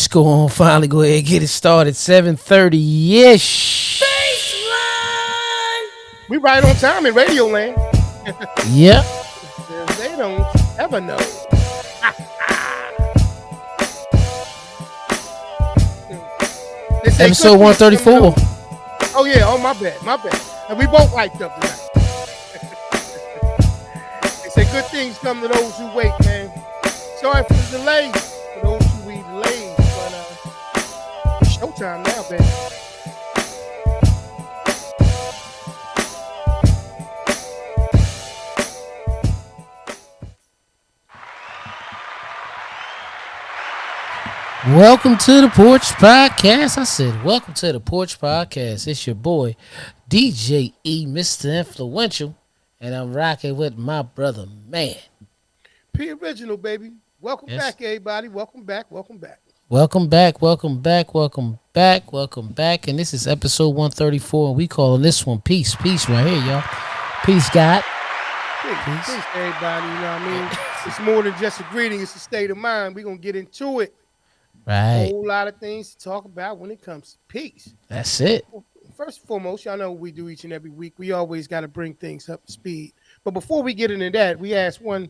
Let's go on. Finally, go ahead and get it started. 7:30 ish. Baseline. We right on time in Radio Land. Yep. They don't ever know. They say Episode good things come to 134. those- Oh yeah. Oh my bad. And we both hyped up tonight. They say good things come to those who wait, man. Sorry for the delay for those who we delayed, but it's showtime now, baby. Welcome to the Porch Podcast. I said, welcome to the Porch Podcast. It's your boy, DJ E, Mr. Influential, and I'm rocking with my brother, man. P Original, baby. Welcome Yes. back, everybody. Welcome back. Welcome back. And this is episode 134, and we calling this one Peace. Peace right here, y'all. Peace, God. Peace, everybody. You know what I mean? It's more than just a greeting. It's a state of mind. We're going to get into it. A Right. whole lot of things to talk about when it comes to peace. That's it. First and foremost, y'all know what we do each and every week. We always got to bring things up to speed. But before we get into that, we ask one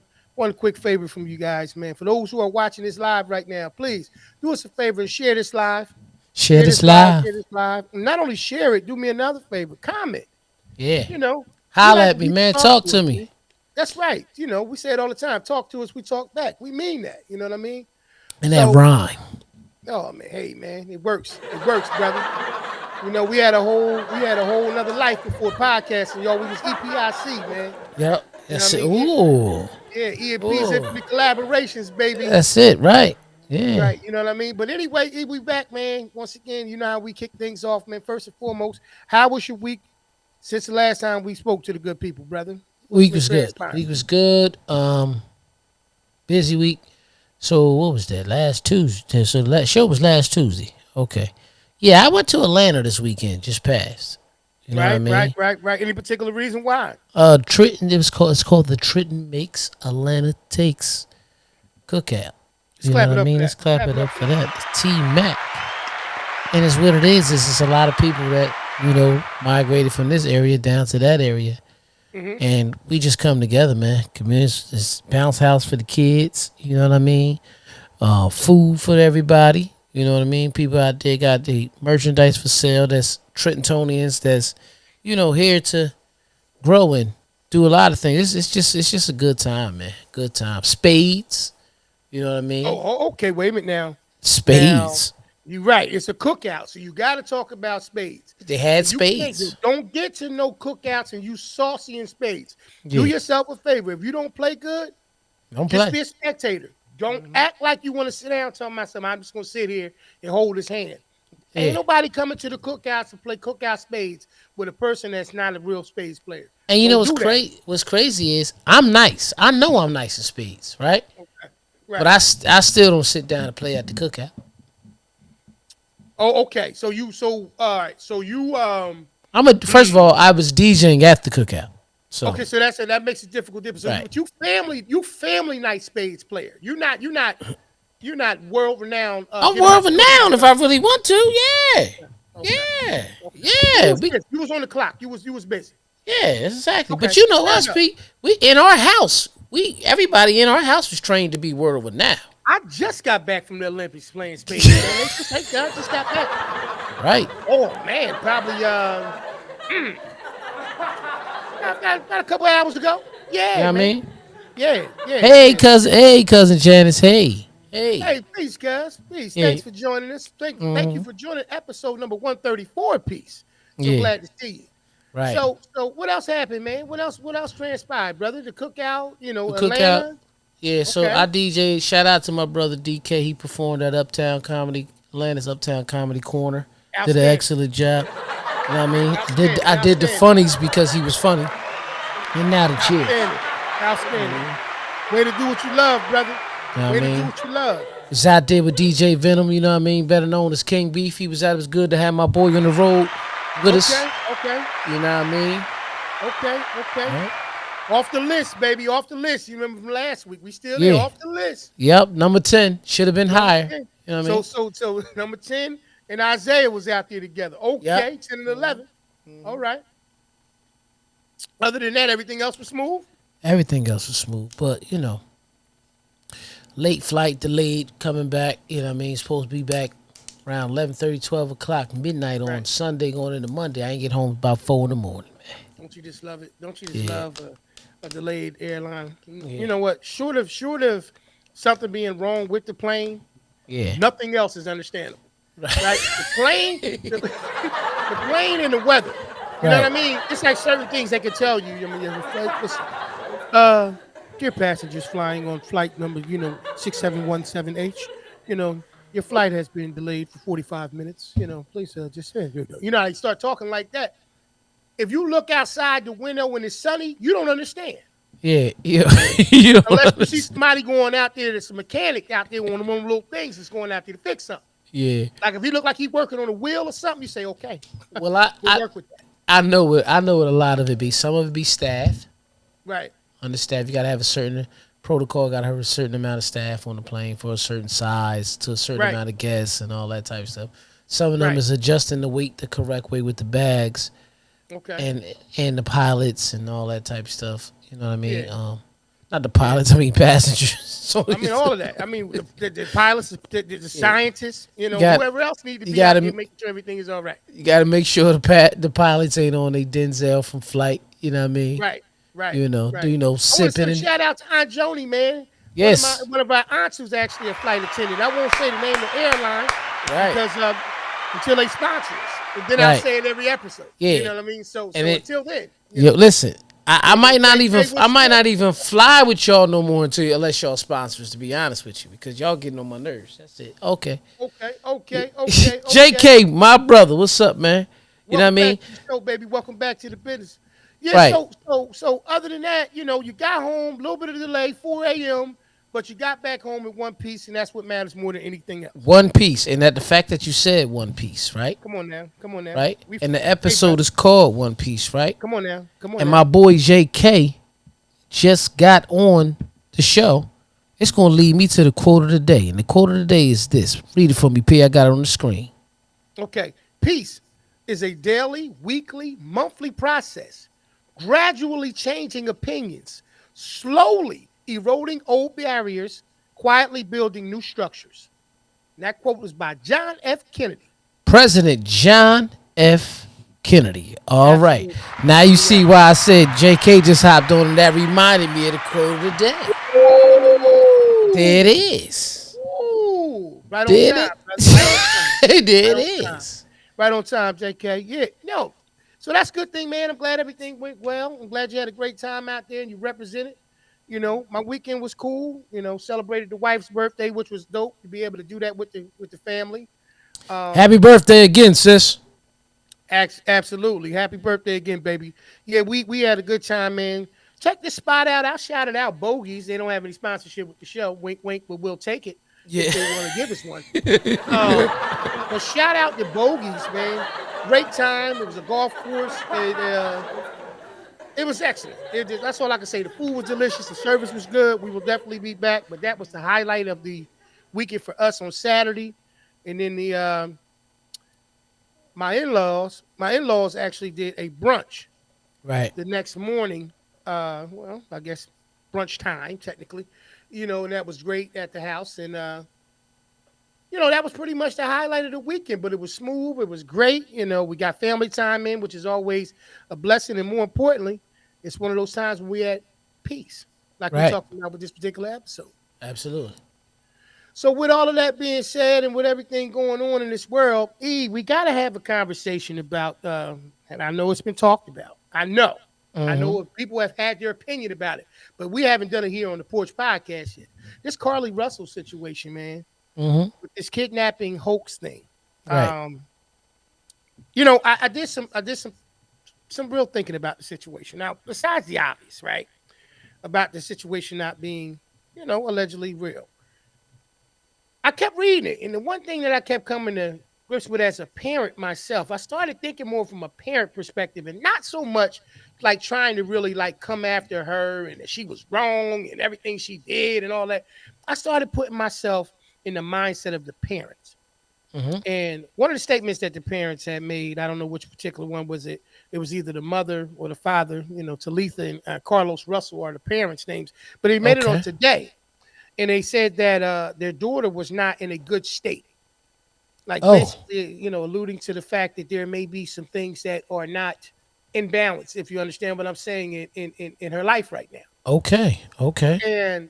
quick favor from you guys, man. For those who are watching this live right now, please do us a favor and share this live. Share this live. Share this live. And not only share it, do me another favor. Comment. Yeah. You know. Holla like at me, we man. Talk to me. That's right. You know, we say it all the time. Talk to us, we talk back. We mean that. You know what I mean? And that rhyme. Oh man, hey man, it works. It works, brother. You know, we had a whole another life before podcasting, y'all. We was EPIC, man. Yep. That's it. I mean? Ooh. Yeah, EP's Infantry Collaborations, baby. That's it, right? Yeah. Right, you know what I mean? But anyway, we back, man. Once again, you know how we kick things off, man. First and foremost, how was your week since the last time we spoke to the good people, brother? Week was good. Week was good. Busy week. So what was that? Last Tuesday. So the show was last Tuesday. Okay. Yeah, I went to Atlanta this weekend. Just passed. You know what I mean? Right. Any particular reason why? Trenton. It's called the Trenton Makes Atlanta Takes Cookout. You know what I mean? Let's clap it up for that. T Mac. And it's what it is. Is it's a lot of people that migrated from this area down to that area. Mm-hmm. And we just come together, man. Community, this bounce house for the kids. You know what I mean? Food for everybody. You know what I mean? People out there got the merchandise for sale. That's Trentonians. That's here to grow and do a lot of things. It's just a good time, man. Good time. Spades. You know what I mean? Oh, okay. Wait a minute now. Spades. You're right. It's a cookout, so you got to talk about spades. They had spades. Don't get to no cookouts and you saucy in spades. Yeah. Do yourself a favor. If you don't play good, just be a spectator. Don't act like you want to sit down and tell myself, I'm just going to sit here and hold his hand. Yeah. Ain't nobody coming to the cookouts to play cookout spades with a person that's not a real spades player. And you know what's crazy is I'm nice. I know I'm nice in spades, right? Okay. Right. But I still don't sit down and play at the cookout. Oh, okay. So all right. So you first of all, I was DJing at the cookout. So okay, so that makes a difficult difference. So, right. But you family night spades player. You're not world renowned. I'm world renowned if I really want to. Yeah. Okay. Yeah. Yeah. You was on the clock. You was busy. Yeah, exactly. Okay. But you know us, Pete. We in our house. Everybody in our house was trained to be world renowned. I just got back from the Olympics playing spades. I just got back. Right. Oh man, probably got a couple hours to go. Yeah. You know what I mean? Yeah. Hey, cousin Janice. Hey. Peace, guys. Peace. Yeah. Thanks for joining us. Thank you for joining episode number 134. Peace. So glad to see you. Right. So what else happened, man? What else transpired, brother? The cookout, the Atlanta. Cookout. Yeah, so okay. I DJ. Shout out to my brother DK. He performed at Atlanta's Uptown Comedy Corner. Did an excellent job. You know what I mean? I did the funnies because he was funny. And now the cheers. Outstanding. Way to do what you love, brother. You know Way to do what you love. Was out there with DJ Venom, you know what I mean? Better known as King Beef. He was out. It was good to have my boy on the road with us. Okay. You know what I mean? Okay. Right. Off the list, baby. Off the list. You remember from last week? We still there. Off the list. Yep. Number 10. Should have been higher. You know what I So mean? so number 10 and Isaiah was out there together. Yep. Okay, 10 and 11. All right. Other than that, everything else was smooth. Everything else was smooth, but late flight delayed coming back. You know what I mean? Supposed to be back around 11:30, 12 o'clock, midnight on Right. Sunday going into Monday. I ain't get home about 4 in the morning, man. Don't you just love it? Don't you just Yeah, love a delayed airline? You yeah, know what? Short of something being wrong with the plane, yeah. nothing else is understandable. Right? The plane, the plane and the weather. You know what Right. I mean? It's like certain things they can tell you. I mean, listen, uh, dear passengers flying on flight number, 6717H, your flight has been delayed for 45 minutes. Please just, how they start talking like that. If you look outside the window when it's sunny, you don't understand. Yeah, yeah. you Unless you know, see somebody going out there that's a mechanic out there on one of them little things that's going out there to fix something. yeah. Like if he look like he's working on a wheel or something, you say, okay, Well, I, we'll I, work with that. I know what a lot of it be. Some of it be staff. Right, On the staff, you gotta have a certain protocol. Got to have a certain amount of staff on the plane for a certain size to a certain right, amount of guests and all that type of stuff. Some of them right. is adjusting the weight the correct way with the bags Okay. and the pilots and all that type of stuff. You know what I mean? Yeah, Not the yeah. pilots. I mean passengers. So I mean, all of that. I mean, the pilots, the yeah, scientists, you got whoever else need to you be out got there to making sure everything is all right. you got to make sure the pilots ain't on a Denzel from Flight. You know what I mean? Right, right, right. I want to Sipping send a and shout out to Aunt Joni, man. yes, One of our aunts who's actually a flight attendant. I won't say the name of the airline right, because until they sponsor us, and then I right, say it every episode. You yeah. know what I mean? So And so it until then, listen, I J, might not even J, what's good? fly with y'all no more unless y'all sponsors. To be honest with you, because y'all getting on my nerves. That's it. Okay. Okay, okay, okay, okay. JK, my brother, what's up, man? You know what I Welcome mean? back to the show, baby. Welcome back to the business. Yeah, Right. so other than that, you got home, a little bit of delay, 4 a.m., but you got back home in one piece, and that's what matters more than anything else. One Piece, and that the fact that you said One Piece, right? Come on now. Come on now. Right. We And the hey episode brother. is called One Piece, right? Come on now. Come on And now. my boy JK just got on the show. It's gonna lead me to the quote of the day, and the quote of the day is this. Read it for me, P. I got it on the screen. Okay. Peace is a daily, weekly, monthly process, gradually changing opinions, slowly eroding old barriers, quietly building new structures. And that quote was by John F. Kennedy. President John F. Kennedy. All right. Absolutely. Now you Absolutely see right. why I said JK just hopped on and that reminded me of the quote of the day. There it Ooh, is. ooh, right on Did time, it? brother. Right on time. Right There it on time. is. Right on time, JK. Yeah, no. So that's a good thing, man. I'm glad everything went well. I'm glad you had a great time out there and you represented. My weekend was cool. Celebrated the wife's birthday, which was dope to be able to do that with the family. Happy Um, birthday again, sis. Absolutely. Happy birthday again, baby. Yeah, we had a good time, man. Check this spot out. I'll shout it out. Bogies. They don't have any sponsorship with the show. Wink, wink, but we'll take it if Yeah. they want to give us one. But shout out to Bogies, man. Great time. It was a golf course. It was excellent. That's all I can say. The food was delicious. The service was good. We will definitely be back. But that was the highlight of the weekend for us on Saturday. And then my in-laws actually did a brunch Right. the next morning. Well, I guess brunch time technically, and that was great at the house. And that was pretty much the highlight of the weekend. But it was smooth. It was great. We got family time in, which is always a blessing. And more importantly, it's one of those times when we had peace, like we Right. talked about with this particular episode. Absolutely. So, with all of that being said, and with everything going on in this world, we got to have a conversation about, and I know it's been talked about. I Mm-hmm. know people have had their opinion about it, but we haven't done it here on the Porch Podcast yet. This Carly Russell situation, man, Mm-hmm. with this kidnapping hoax thing. Right. Um, I did some real thinking about the situation. Now, besides the obvious, right, about the situation not being, allegedly real. I kept reading it, and the one thing that I kept coming to grips with as a parent myself, I started thinking more from a parent perspective, and not so much like trying to really like come after her and that she was wrong and everything she did and all that. I started putting myself in the mindset of the parents. Mm-hmm. And one of the statements that the parents had made, I don't know which particular one was it. It was either the mother or the father, Talitha and Carlos Russell are the parents' names. But they made it on Okay. Today. And they said that their daughter was not in a good state. Like Oh. basically, alluding to the fact that there may be some things that are not in balance, if you understand what I'm saying, in her life right now. Okay. Okay. And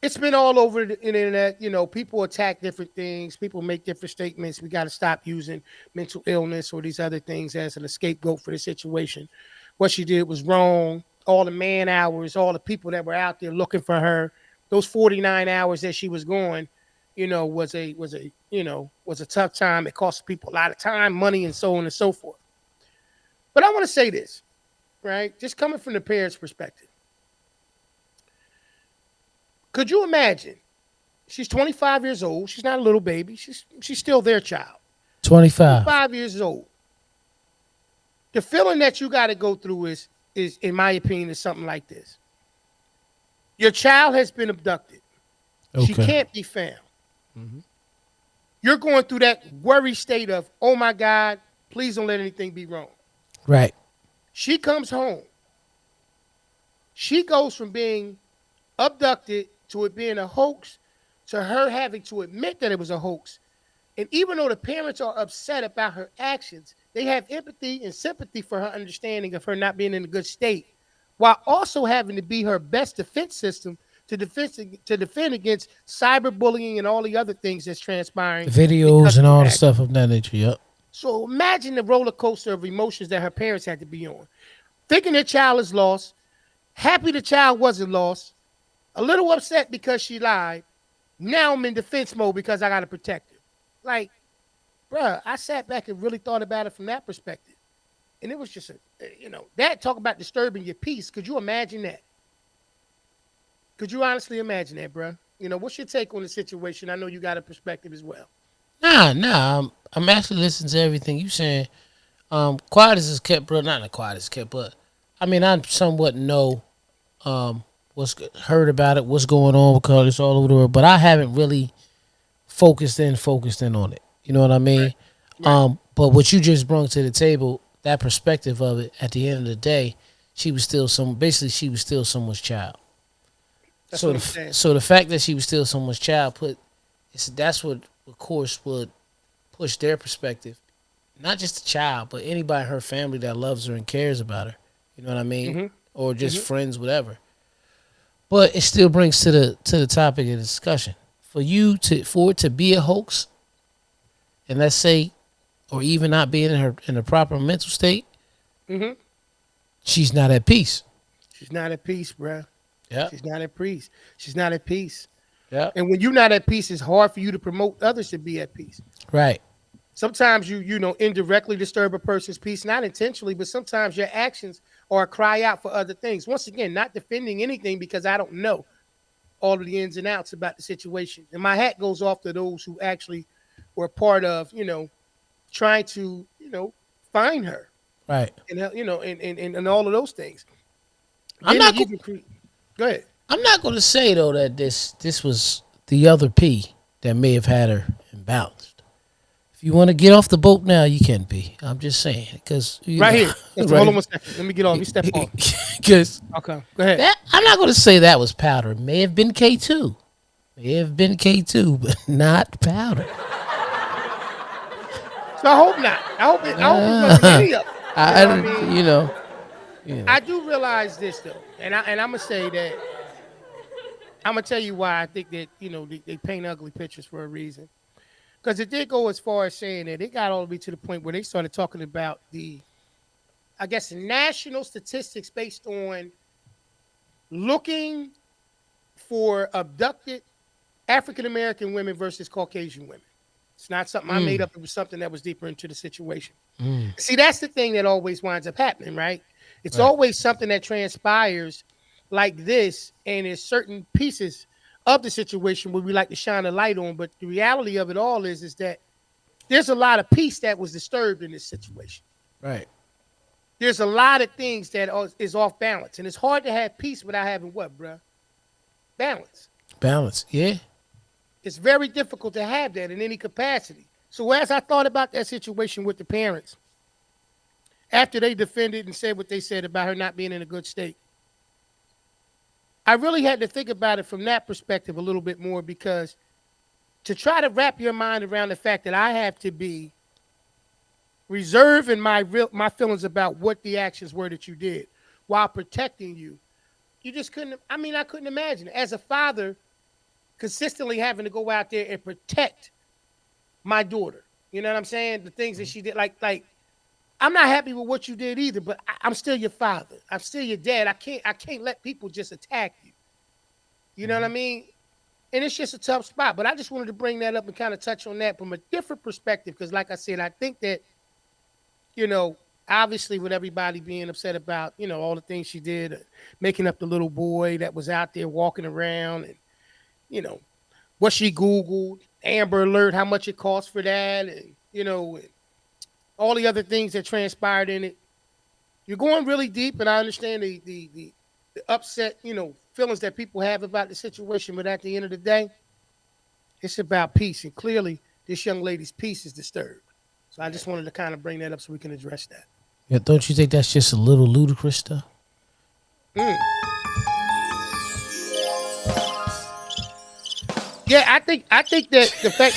it's been all over the internet. People attack different things. People make different statements. We got to stop using mental illness or these other things as an scapegoat for the situation. What she did was wrong. All the man hours, all the people that were out there looking for her, those 49 hours that she was gone, was a tough time. It cost people a lot of time, money, and so on and so forth. But I want to say this, right? Just coming from the parents' perspective. Could you imagine? She's 25 years old. She's not a little baby. She's still their child. 25. 25 years old. The feeling that you got to go through is, in my opinion, is something like this. Your child has been abducted. Okay. She can't be found. Mm-hmm. You're going through that worry state of, oh my God, please don't let anything be wrong. Right. She comes home. She goes from being abducted to it being a hoax to her having to admit that it was a hoax. And even though the parents are upset about her actions, they have empathy and sympathy for her understanding of her not being in a good state, while also having to be her best defense system to defend against cyberbullying and all the other things that's transpiring. Videos and all the stuff of that nature. Yep. So imagine the roller coaster of emotions that her parents had to be on. Thinking their child is lost, happy the child wasn't lost, a little upset because she lied. Now I'm in defense mode because I got to protect her. Like, bruh, I sat back and really thought about it from that perspective. And it was just, that talk about disturbing your peace. Could you imagine that? Could you honestly imagine that, bruh? What's your take on the situation? I know you got a perspective as well. Nah. I'm actually listening to everything you saying. Quiet as is kept, bro. Not quiet as kept, but I mean, I somewhat know what's heard about it, what's going on because it's all over the world. But I haven't really focused in on it. You know what I mean? Right. But what you just brought to the table, that perspective of it, at the end of the day, she was still someone's child. That's so the fact that she was still someone's child that's what of course would push their perspective. Not just the child, but anybody in her family that loves her and cares about her. You know what I mean? Mm-hmm. Or just friends, whatever. But it still brings to the topic of discussion. For it to be a hoax, and let's say, or even not being in a proper mental state, she's not at peace. She's not at peace, bruh. Yeah. She's not at peace. She's not at peace. Yeah. And when you're not at peace, it's hard for you to promote others to be at peace. Right. Sometimes you indirectly disturb a person's peace, not intentionally, but sometimes your actions are a cry out for other things. Once again, not defending anything because I don't know all of the ins and outs about the situation. And my hat goes off to those who actually were part of, trying to, find her. Right. And, and all of those things. Go ahead. I'm not going to say, though, that this was the other P that may have had her imbalanced. If you want to get off the boat now, you can be. I'm just saying. Because here. Right. Hold on 1 second. Let me get off. You step off. Okay. Go ahead. I'm not going to say that was powder. It may have been K2. But not powder. So I hope not. I hope it wasn't any of it. I do realize this though, and I'm gonna say that I'm gonna tell you why I think that they paint ugly pictures for a reason, because it did go as far as saying that it got all the way to the point where they started talking about the national statistics based on looking for abducted African American women versus Caucasian women. It's not something I made up. It was something that was deeper into the situation. See, that's the thing that always winds up happening, right? It's always something that transpires like this, and there's certain pieces of the situation where we like to shine a light on. But the reality of it all is that there's a lot of peace that was disturbed in this situation. Right. There's a lot of things that is off balance, and it's hard to have peace without having what, bruh? Balance. Balance, yeah. It's very difficult to have that in any capacity. So as I thought about that situation with the parents, after they defended and said what they said about her not being in a good state, I really had to think about it from that perspective a little bit more, because to try to wrap your mind around the fact that I have to be reserved in my feelings about what the actions were that you did while protecting you, you just couldn't. I mean, I couldn't imagine it. As a father, consistently having to go out there and protect my daughter. You know what I'm saying? The things that she did, like I'm not happy with what you did either, but I'm still your father. I'm still your dad. I can't let people just attack you. You know what I mean? And it's just a tough spot. But I just wanted to bring that up and kind of touch on that from a different perspective, because like I said, I think that, obviously with everybody being upset about, all the things she did, making up the little boy that was out there walking around, and, what she Googled, Amber Alert, how much it cost for that, and, all the other things that transpired in it. You're going really deep, and I understand the upset, feelings that people have about the situation. But at the end of the day, it's about peace. And clearly, this young lady's peace is disturbed. So I just wanted to kind of bring that up so we can address that. Yeah, don't you think that's just a little ludicrous, though? Yeah, I think that the fact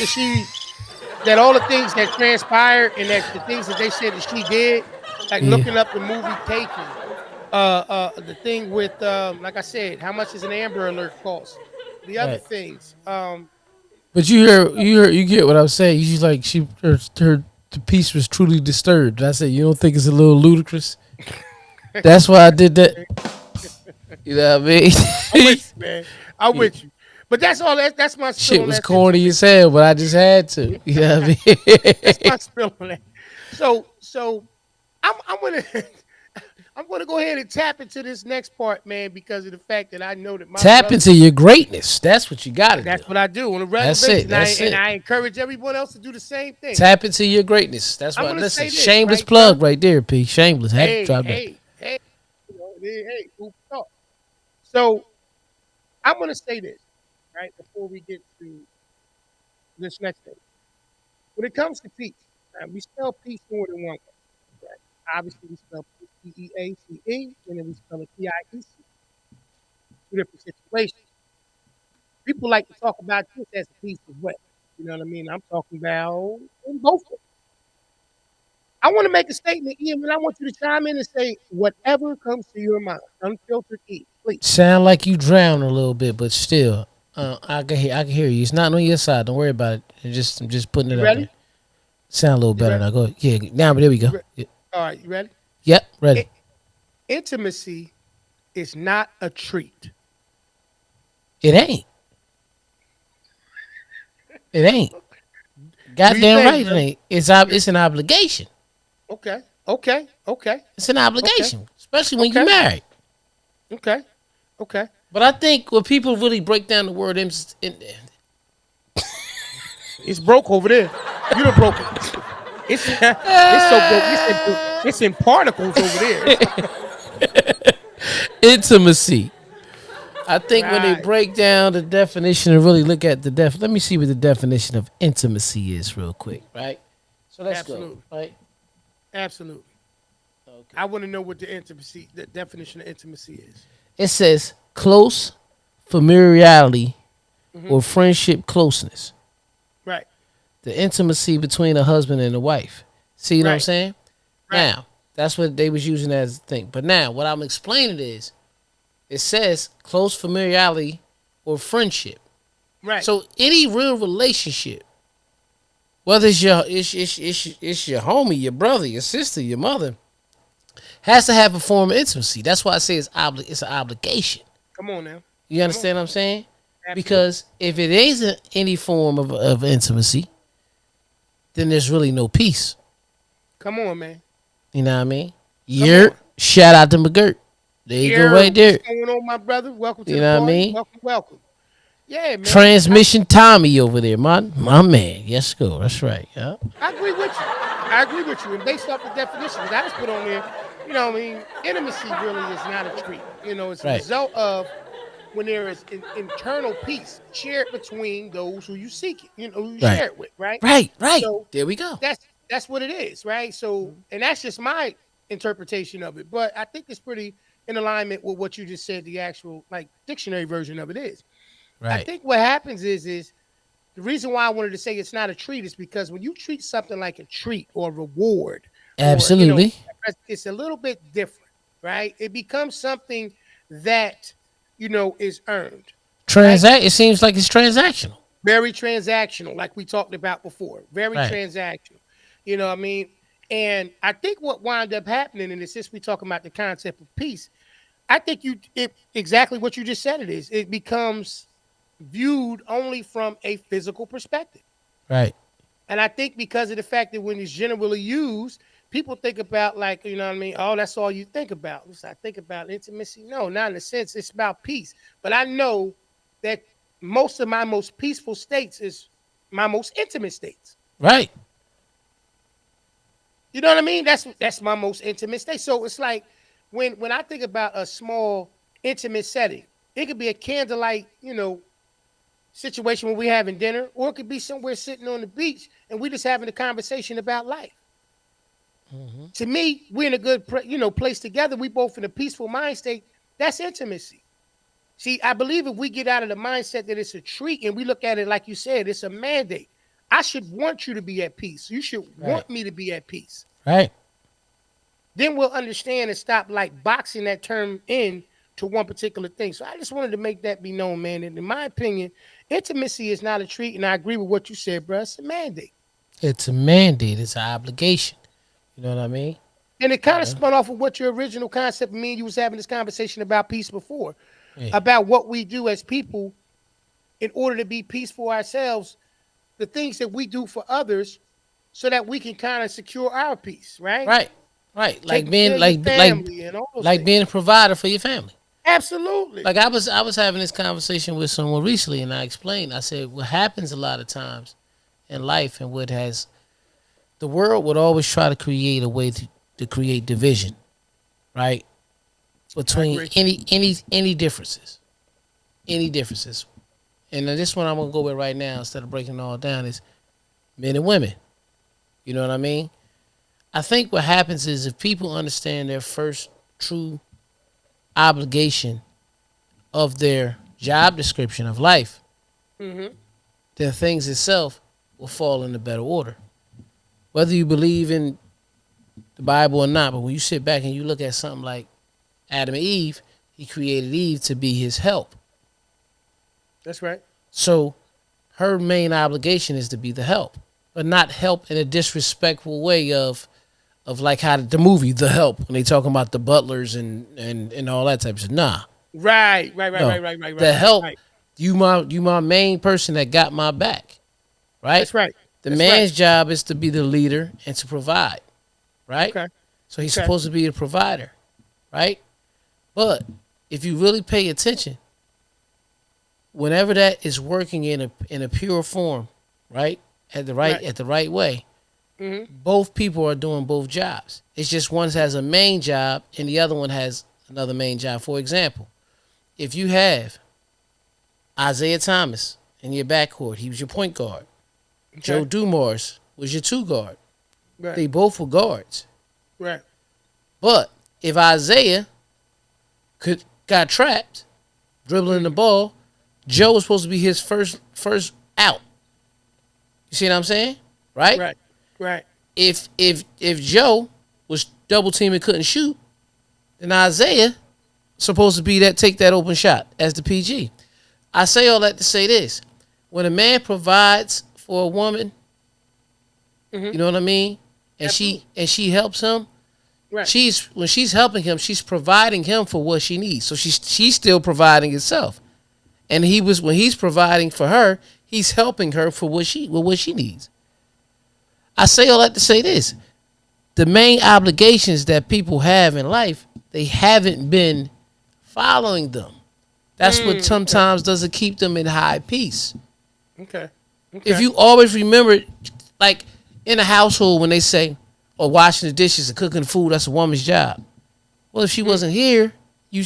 that all the things that transpired and that the things that they said that she did, like looking up the movie Taken, the thing with like I said, how much does an Amber Alert cost? The other things. But you get what I'm saying. You like her the peace was truly disturbed. And I said, you don't think it's a little ludicrous? That's why I did that. You know what I mean? I'm with you, man. I'm with you. But that's all. That's my spill. Shit was corny as hell, but I just had to. You know what I mean? That's my spill on that. So I'm gonna go ahead and tap into this next part, man, because of the fact that I know that my tap into your greatness. That's what you got to do. That's what I do on a regular basis. And I encourage everyone else to do the same thing. Tap into your greatness. That's what. Listen, shameless plug right there, P. Shameless. Hey. So I'm gonna say this right before we get to this next thing. When it comes to peace, we spell peace more than one way. Right? Obviously, we spell peace P-E-A-C-E, and then we spell it P-I-E-C. Two different situations. People like to talk about this as a peace as well. You know what I mean? I'm talking about in both of them. I want to make a statement, Ian, but I want you to chime in and say whatever comes to your mind. Unfiltered Ian, please. Sound like you drown a little bit, but still, I can hear you. It's not on your side. Don't worry about it. I'm just putting it out there. Sound a little better now. Go. Yeah. Now, but there we go. All right, you ready? Yep, ready. Intimacy is not a treat. It ain't. It ain't. Goddamn right it ain't. It's an obligation. Okay. It's an obligation, especially when you're married. Okay. But I think when people really break down the word it's broke over there. You done broke it. It's so broke. It's in particles over there. Intimacy. I think when they break down the definition and really look at let me see what the definition of intimacy is real quick, right? So let's go, right? Absolutely. Okay. I want to know what the definition of intimacy is. It says close familiarity or friendship closeness. Right. The intimacy between a husband and a wife. See what I'm saying? Right. Now, that's what they was using as a thing. But now, what I'm explaining is, it says close familiarity or friendship. Right. So any real relationship, whether it's your homie, your brother, your sister, your mother, has to have a form of intimacy. That's why I say it's an obligation. Come on now. You understand what I'm saying? Absolutely. Because if it isn't any form of intimacy, then there's really no peace. Come on, man. You know what I mean? Shout out to McGirt. There you go, right there. What's going on, my brother? Welcome to the party. What I mean? Welcome. Yeah, man. Transmission Tommy over there, my man. Yes, go. That's right. Yeah. I agree with you. And based off the definition that I just put on there, intimacy really is not a treat. It's a result of when there is an internal peace shared between those who you seek it, who you Right. share it with, right? Right. So There we go. that's what it is, right? So, and that's just my interpretation of it, but I think it's pretty in alignment with what you just said. The actual like dictionary version of it is. I Right. think what happens is the reason why I wanted to say it's not a treat is because when you treat something like a treat or a reward, or Absolutely. it's a little bit different, right? It becomes something that is earned, right? It seems like it's transactional. Very transactional, like we talked about before. Very Right. transactional. You know what I mean? And I think what wound up happening, and since we talking about the concept of peace, I think exactly what you just said it is. It becomes viewed only from a physical perspective. Right. And I think because of the fact that when it's generally used, people think about like, you know what I mean? Oh, that's all you think about. I think about intimacy. No, not in a sense. It's about peace. But I know that most of my most peaceful states is my most intimate states. Right. You know what I mean? That's my most intimate state. So it's like when I think about a small intimate setting, it could be a candlelight, situation when we're having dinner, or it could be somewhere sitting on the beach and we just having a conversation about life. Mm-hmm. To me, we're in a good, place together. We both in a peaceful mind state. That's intimacy. See, I believe if we get out of the mindset that it's a treat and we look at it like you said, it's a mandate. I should want you to be at peace. You should want me to be at peace. Right. Then we'll understand and stop like boxing that term in to one particular thing. So I just wanted to make that be known, man. And in my opinion, intimacy is not a treat. And I agree with what you said, bro. It's a mandate. It's a mandate. It's an obligation. You know what I mean? And it kind of spun off of what your original concept, me and you was having this conversation about peace before, about what we do as people in order to be peaceful ourselves, the things that we do for others so that we can kind of secure our peace, right? Right. Right. Like being being a provider for your family. Absolutely. Like I was having this conversation with someone recently, and I explained. I said what happens a lot of times in life, and what has the world would always try to create a way to create division, right? Between any differences, and this one I'm gonna go with right now instead of breaking it all down is men and women. You know what I mean? I think what happens is if people understand their first true obligation of their job description of life, then things itself will fall into better order. Whether you believe in the Bible or not, but when you sit back and you look at something like Adam and Eve, he created Eve to be his help. That's right. So her main obligation is to be the help, but not help in a disrespectful way of like how the movie The Help, when they talking about the butlers and all that type of stuff. Nah. Right. The help, right. You my main person that got my back. Right? That's right. The man's job is to be the leader and to provide. Right? Okay. So he's supposed to be the provider. Right? But if you really pay attention, whenever that is working in a pure form, right? At the right way, both people are doing both jobs. It's just one has a main job and the other one has another main job. For example, if you have Isaiah Thomas in your backcourt, he was your point guard. Okay. Joe Dumars was your two guard. Right. They both were guards. Right. But if Isaiah got trapped dribbling the ball, Joe was supposed to be his first out. You see what I'm saying? Right. If Joe was double teamed and couldn't shoot, then Isaiah supposed to be take that open shot as the PG. I say all that to say this: when a man provides for a woman, you know what I mean, and she helps him. Right. When she's helping him, she's providing him for what she needs. So she's still providing herself. And when he's providing for her, he's helping her for what she needs. I say all that to say this: the main obligations that people have in life, they haven't been following them. That's what sometimes doesn't keep them in high peace. Okay. If you always remember, like in a household when they say, "Oh, washing the dishes and cooking the food, that's a woman's job." Well, if she wasn't here, you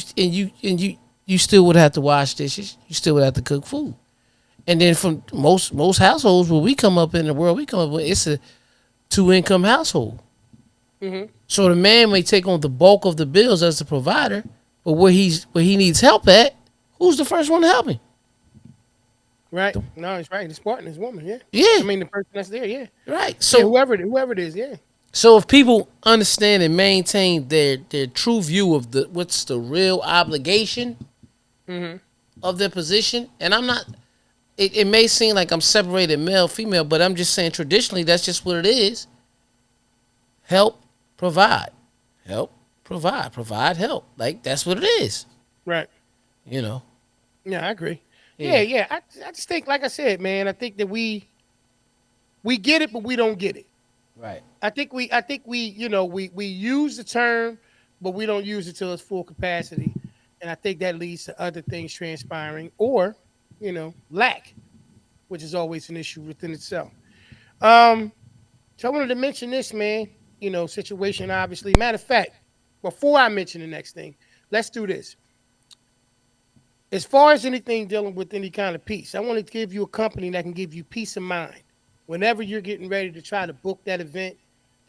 you still would have to wash dishes. You still would have to cook food. And then from most households where we come up in the world we come up with, it's a 2-income household. Mm-hmm. So the man may take on the bulk of the bills as the provider, but where he needs help at, who's the first one to help him? Right. No, he's right. His partner, his woman. Yeah. Yeah. I mean, the person that's there. Yeah. Right. So yeah, whoever it is. Yeah. So if people understand and maintain their true view of what's the real obligation of their position, and I'm not, it may seem like I'm separated male female, but I'm just saying traditionally that's just what it is. Help, provide, provide, help. Like that's what it is. Right. Yeah, I agree. Yeah. I just think, like I said, man, I think that we get it, but we don't get it. Right. I think we we use the term, but we don't use it to its full capacity, and I think that leads to other things transpiring or lack, which is always an issue within itself. So I wanted to mention this, man. Situation obviously. Matter of fact, before I mention the next thing, let's do this. As far as anything dealing with any kind of peace, I want to give you a company that can give you peace of mind whenever you're getting ready to try to book that event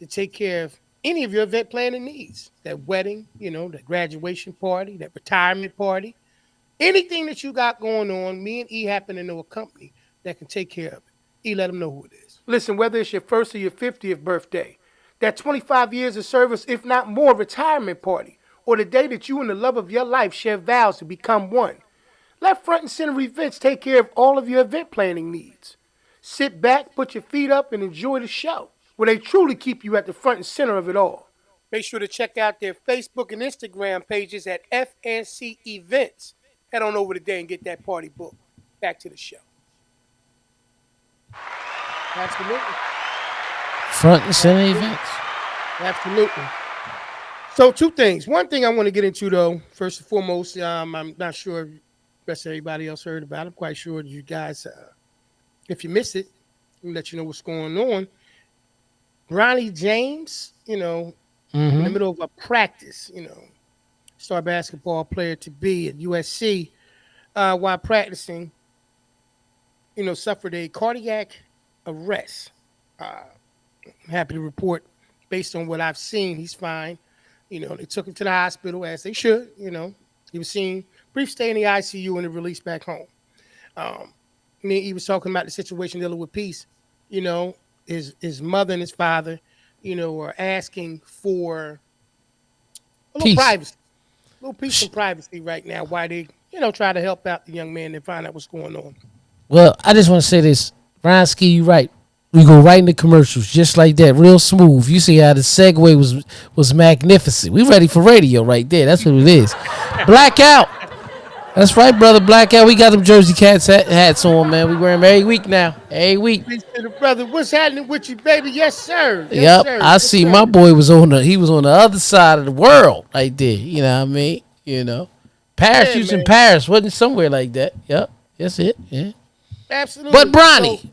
to take care of any of your event planning needs. That wedding, that graduation party, that retirement party, anything that you got going on, me and E happen to know a company that can take care of it. E, let them know who it is. Listen, whether it's your first or your 50th birthday, that 25 years of service, if not more, retirement party, or the day that you and the love of your life share vows to become one, let Front and Center Events take care of all of your event planning needs. Sit back, put your feet up, and enjoy the show, where they truly keep you at the front and center of it all. Make sure to check out their Facebook and Instagram pages at FNC Events. Head on over today and get that party booked. Back to the show. Absolutely. Front and center events. Absolutely. So 2 things. One thing I want to get into, though, first and foremost, I'm not sure if the rest of everybody else heard about it. I'm quite sure you guys, if you missed it, we'll let you know what's going on. Bronny James, in the middle of a practice, star basketball player to be at USC, while practicing, suffered a cardiac arrest. I'm happy to report, based on what I've seen, he's fine. They took him to the hospital as they should. He was seen, brief stay in the ICU and then released back home. He was talking about the situation dealing with peace. His mother and his father, are asking for a little privacy, a little peace and privacy right now. Why they, try to help out the young man and find out what's going on. Well, I just want to say this, Ronsky, you right. We go right into commercials just like that, real smooth. You see how the segue was magnificent. We ready for radio right there. That's what it is. Blackout. That's right, brother. Blackout. We got them Jersey Cats hats on, man. We wear them every week now. Every week. Peace to the brother. What's happening with you, baby? Yes, sir. Yes, sir. I see my boy was on the other side of the world right there. You know what I mean? Paris, using in Paris. Wasn't somewhere like that. Yep. That's it. Yeah. Absolutely. But Bronny. So,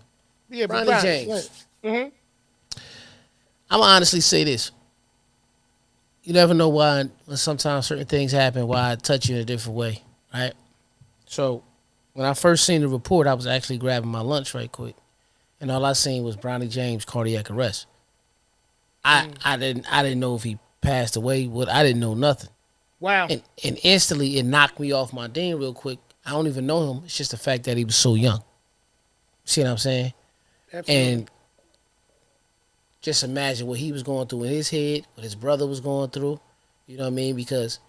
yeah, Bronny James. Right. I'm going to honestly say this. You never know why, when sometimes certain things happen, why it touch you in a different way, right? So when I first seen the report, I was actually grabbing my lunch right quick. And all I seen was Bronny James cardiac arrest. I didn't know if he passed away. I didn't know nothing. Wow. And instantly it knocked me off my ding real quick. I don't even know him. It's just the fact that he was so young. See what I'm saying? Absolutely. And just imagine what he was going through in his head, what his brother was going through. You know what I mean? Because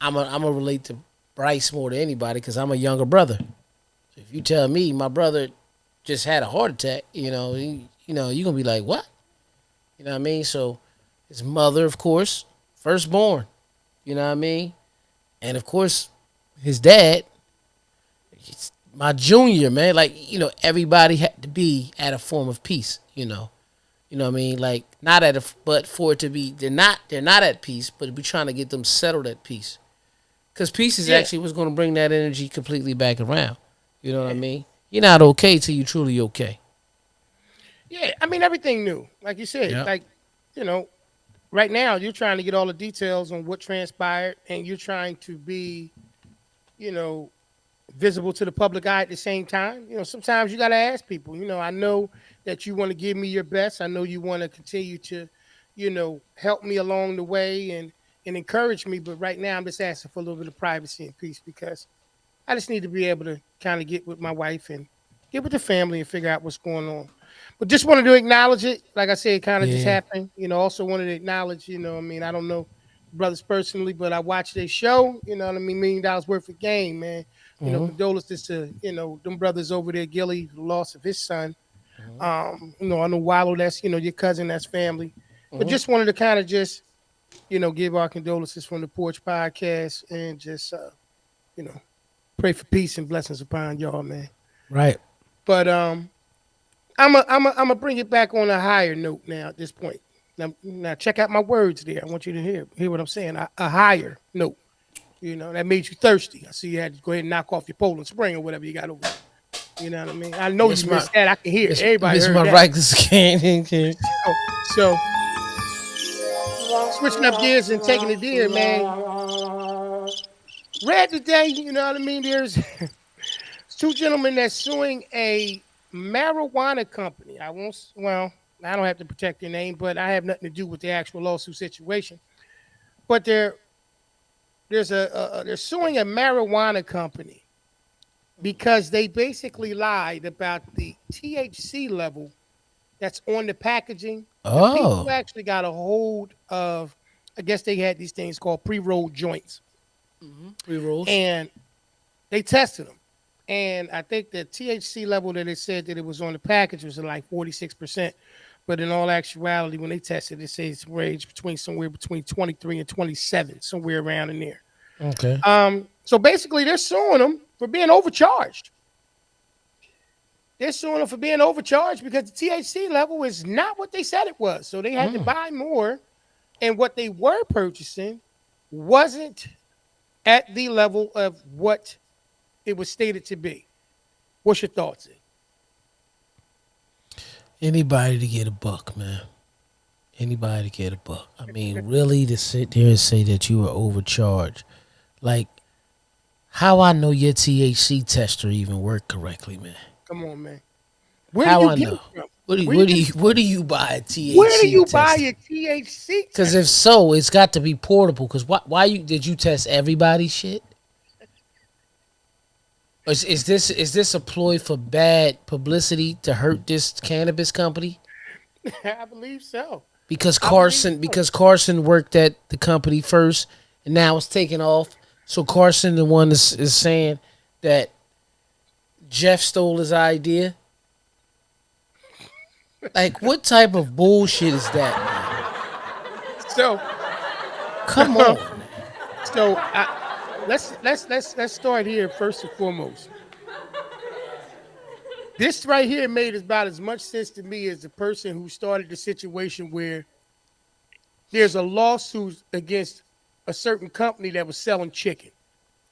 I'm a relate to Bryce more than anybody because I'm a younger brother. So if you tell me my brother just had a heart attack, you're gonna be like, what? You know what I mean? So his mother, of course, firstborn. You know what I mean? And of course, his dad. My junior, man, everybody had to be at a form of peace, you know what I mean? Like, not but for it to be, they're not at peace, but we're trying to get them settled at peace. Because peace is actually what's going to bring that energy completely back around. You know what I mean? You're not okay till you're truly okay. Yeah, I mean, everything new. Like you said, right now you're trying to get all the details on what transpired, and you're trying to be, you know, visible to the public eye at the same time. Sometimes you got to ask people. I know that you want to give me your best. I know you want to continue to, help me along the way and encourage me. But right now, I'm just asking for a little bit of privacy and peace because I just need to be able to kind of get with my wife and get with the family and figure out what's going on. But just wanted to acknowledge it. Like I said, it kind of just Yeah. happened. Also wanted to acknowledge, I don't know brothers personally, but I watched their show, $1 million worth of game, man. Mm-hmm. Condolences to, them brothers over there, Gilly, the loss of his son. Mm-hmm. I know Wallow, that's, your cousin, that's family. But Mm-hmm. just wanted to kind of just, give our condolences from the Porch podcast and just, you know, pray for peace and blessings upon y'all, man. Right. But I'm a bring it back on a higher note now at this point. Now check out my words there. I want you to hear what I'm saying. A higher note. That made you thirsty. I see you had to go ahead and knock off your Poland Spring or whatever you got over there. You know what I mean? I know you missed that. I can hear it. Everybody heard my that. right skin. So switching up gears and taking it there, man. Read today, you know what I mean? There's two gentlemen that's suing a marijuana company. I don't have to protect their name, but I have nothing to do with the actual lawsuit situation. But they're suing a marijuana company because they basically lied about the THC level that's on the packaging. The people actually got a hold of, I guess they had these things called pre-rolled joints. Mm-hmm. Pre-rolls. And they tested them. And I think the THC level that it said that it was on the package was like 46%. But in all actuality, when they tested, it says it's ranged somewhere between 23 and 27, somewhere around in there. Okay. So basically, they're suing them for being overcharged. They're suing them for being overcharged because the THC level is not what they said it was. So they had to buy more, and what they were purchasing wasn't at the level of what it was stated to be. What's your thoughts? Anybody to get a buck, man. Anybody to get a buck. I mean, really to sit there and say that you were overcharged. Like, how I know your THC tester even work correctly, man? Come on, man. How I know? Where do you buy a THC? Where do you buy your THC? Because if so, it's got to be portable. Because why did you test everybody's shit? Is this a ploy for bad publicity to hurt this cannabis company? I believe so. Because Carson worked at the company first, and now it's taken off. So Carson, the one is saying that Jeff stole his idea. Like, what type of bullshit is that? So, come on. So, let's start here first and foremost. This right here made about as much sense to me as the person who started the situation where there's a lawsuit against a certain company that was selling chicken.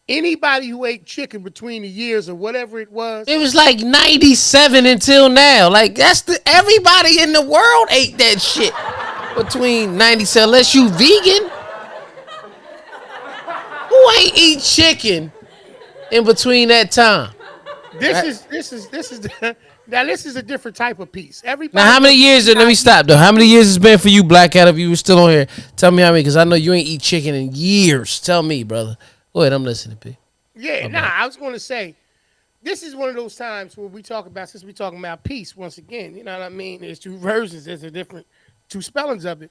Anybody who ate chicken between the years or whatever it was like 97 until now. Like, everybody in the world ate that shit between 97. Unless you vegan. Who ain't eat chicken in between that time? This is a different type of piece. Everybody. Now, how many years? Let me stop though. How many years it's been for you, Black Cat? If you were still on here, tell me how many. Because I know you ain't eat chicken in years. Tell me, brother. Go ahead. I'm listening, P. Yeah, I was going to say, this is one of those times where since we talking about peace once again. You know what I mean? There's two versions. There's two spellings of it.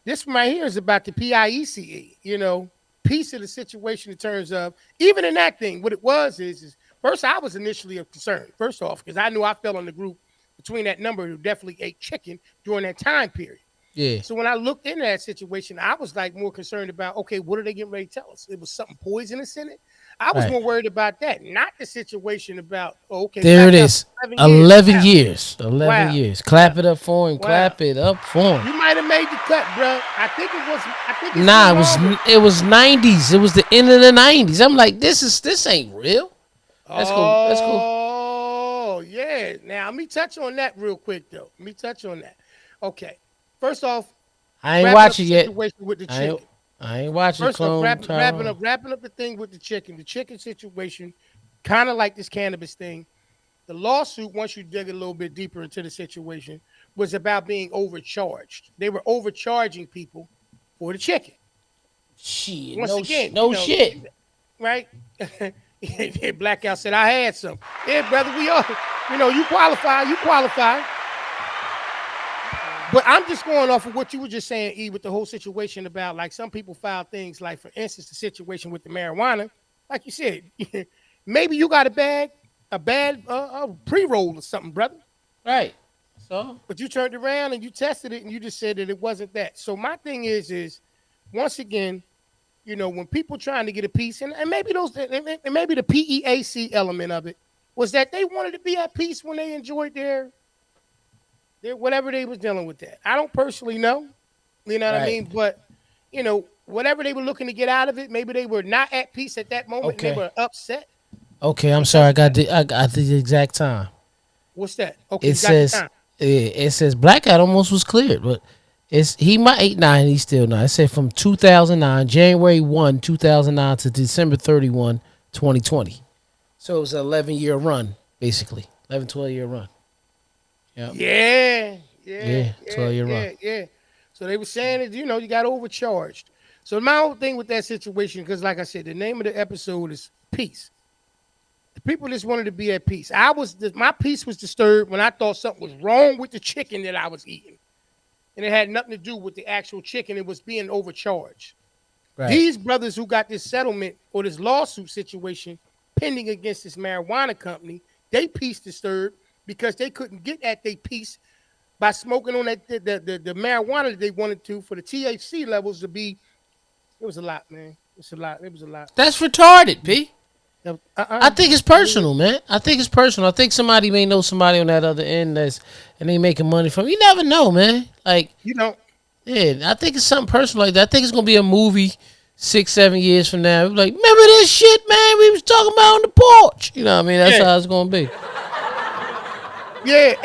This one right here is about the PIECE. Piece of the situation in terms of, even in that thing, what it was is first I was initially concerned, first off, because I knew I fell in the group between that number who definitely ate chicken during that time period. Yeah. So when I looked into that situation, I was like more concerned about, okay, what are they getting ready to tell us? It was something poisonous in it. I was more worried about that, not the situation about, there it is. 11 years. 11 years. Clap it up for him. Wow. Clap it up for him. You might have made the cut, bro. I think it was 90s. It was the end of the 90s. I'm like, this ain't real. That's cool. That's cool. Oh, yeah. Now, let me touch on that real quick, though. Okay. First off, I ain't watching yet. Situation with the chicken. I ain't watching. First off, wrapping up the thing with the chicken. The chicken situation, kind of like this cannabis thing. The lawsuit, once you dig a little bit deeper into the situation, was about being overcharged. They were overcharging people for the chicken. Shit, no shit. Right? Blackout said, I had some. Yeah, brother, we are. You qualify. But I'm just going off of what you were just saying, E, with the whole situation about, like, some people file things, like, for instance, the situation with the marijuana. Like you said, maybe you got a bad pre-roll or something, brother. Right. So? But you turned around and you tested it and you just said that it wasn't that. So my thing is once again, when people trying to get a piece, and maybe maybe the PEAC element of it was that they wanted to be at peace when they enjoyed their whatever they was dealing with that. I don't personally know, what I mean? But, whatever they were looking to get out of it, maybe they were not at peace at that moment. Okay. And they were upset. Okay, I'm sorry. I got the exact time. What's that? Okay, it says Blackout almost was cleared, but he might 8-9. He's still not. It said from 2009, January 1, 2009 to December 31, 2020. So it was an 11-year run, basically. 11, 12-year run. Yep. Yeah. 12-year run. Yeah. So they were saying that, you got overcharged. So my whole thing with that situation, because like I said, the name of the episode is Peace. The people just wanted to be at peace. My peace was disturbed when I thought something was wrong with the chicken that I was eating. And it had nothing to do with the actual chicken. It was being overcharged. Right. These brothers who got this settlement or this lawsuit situation pending against this marijuana company, they peace disturbed because they couldn't get at their peace by smoking on that the marijuana that they wanted to for the THC levels to be. It was a lot, man. It was a lot. That's retarded, P. I think it's personal, man. I think somebody may know somebody on that other end and they making money from. You never know, man. Like, yeah, I think it's something personal like that. I think it's gonna be a movie 6-7 years from now. Like, remember this shit, man? We was talking about on the porch. You know what I mean? That's how it's gonna be. Yeah,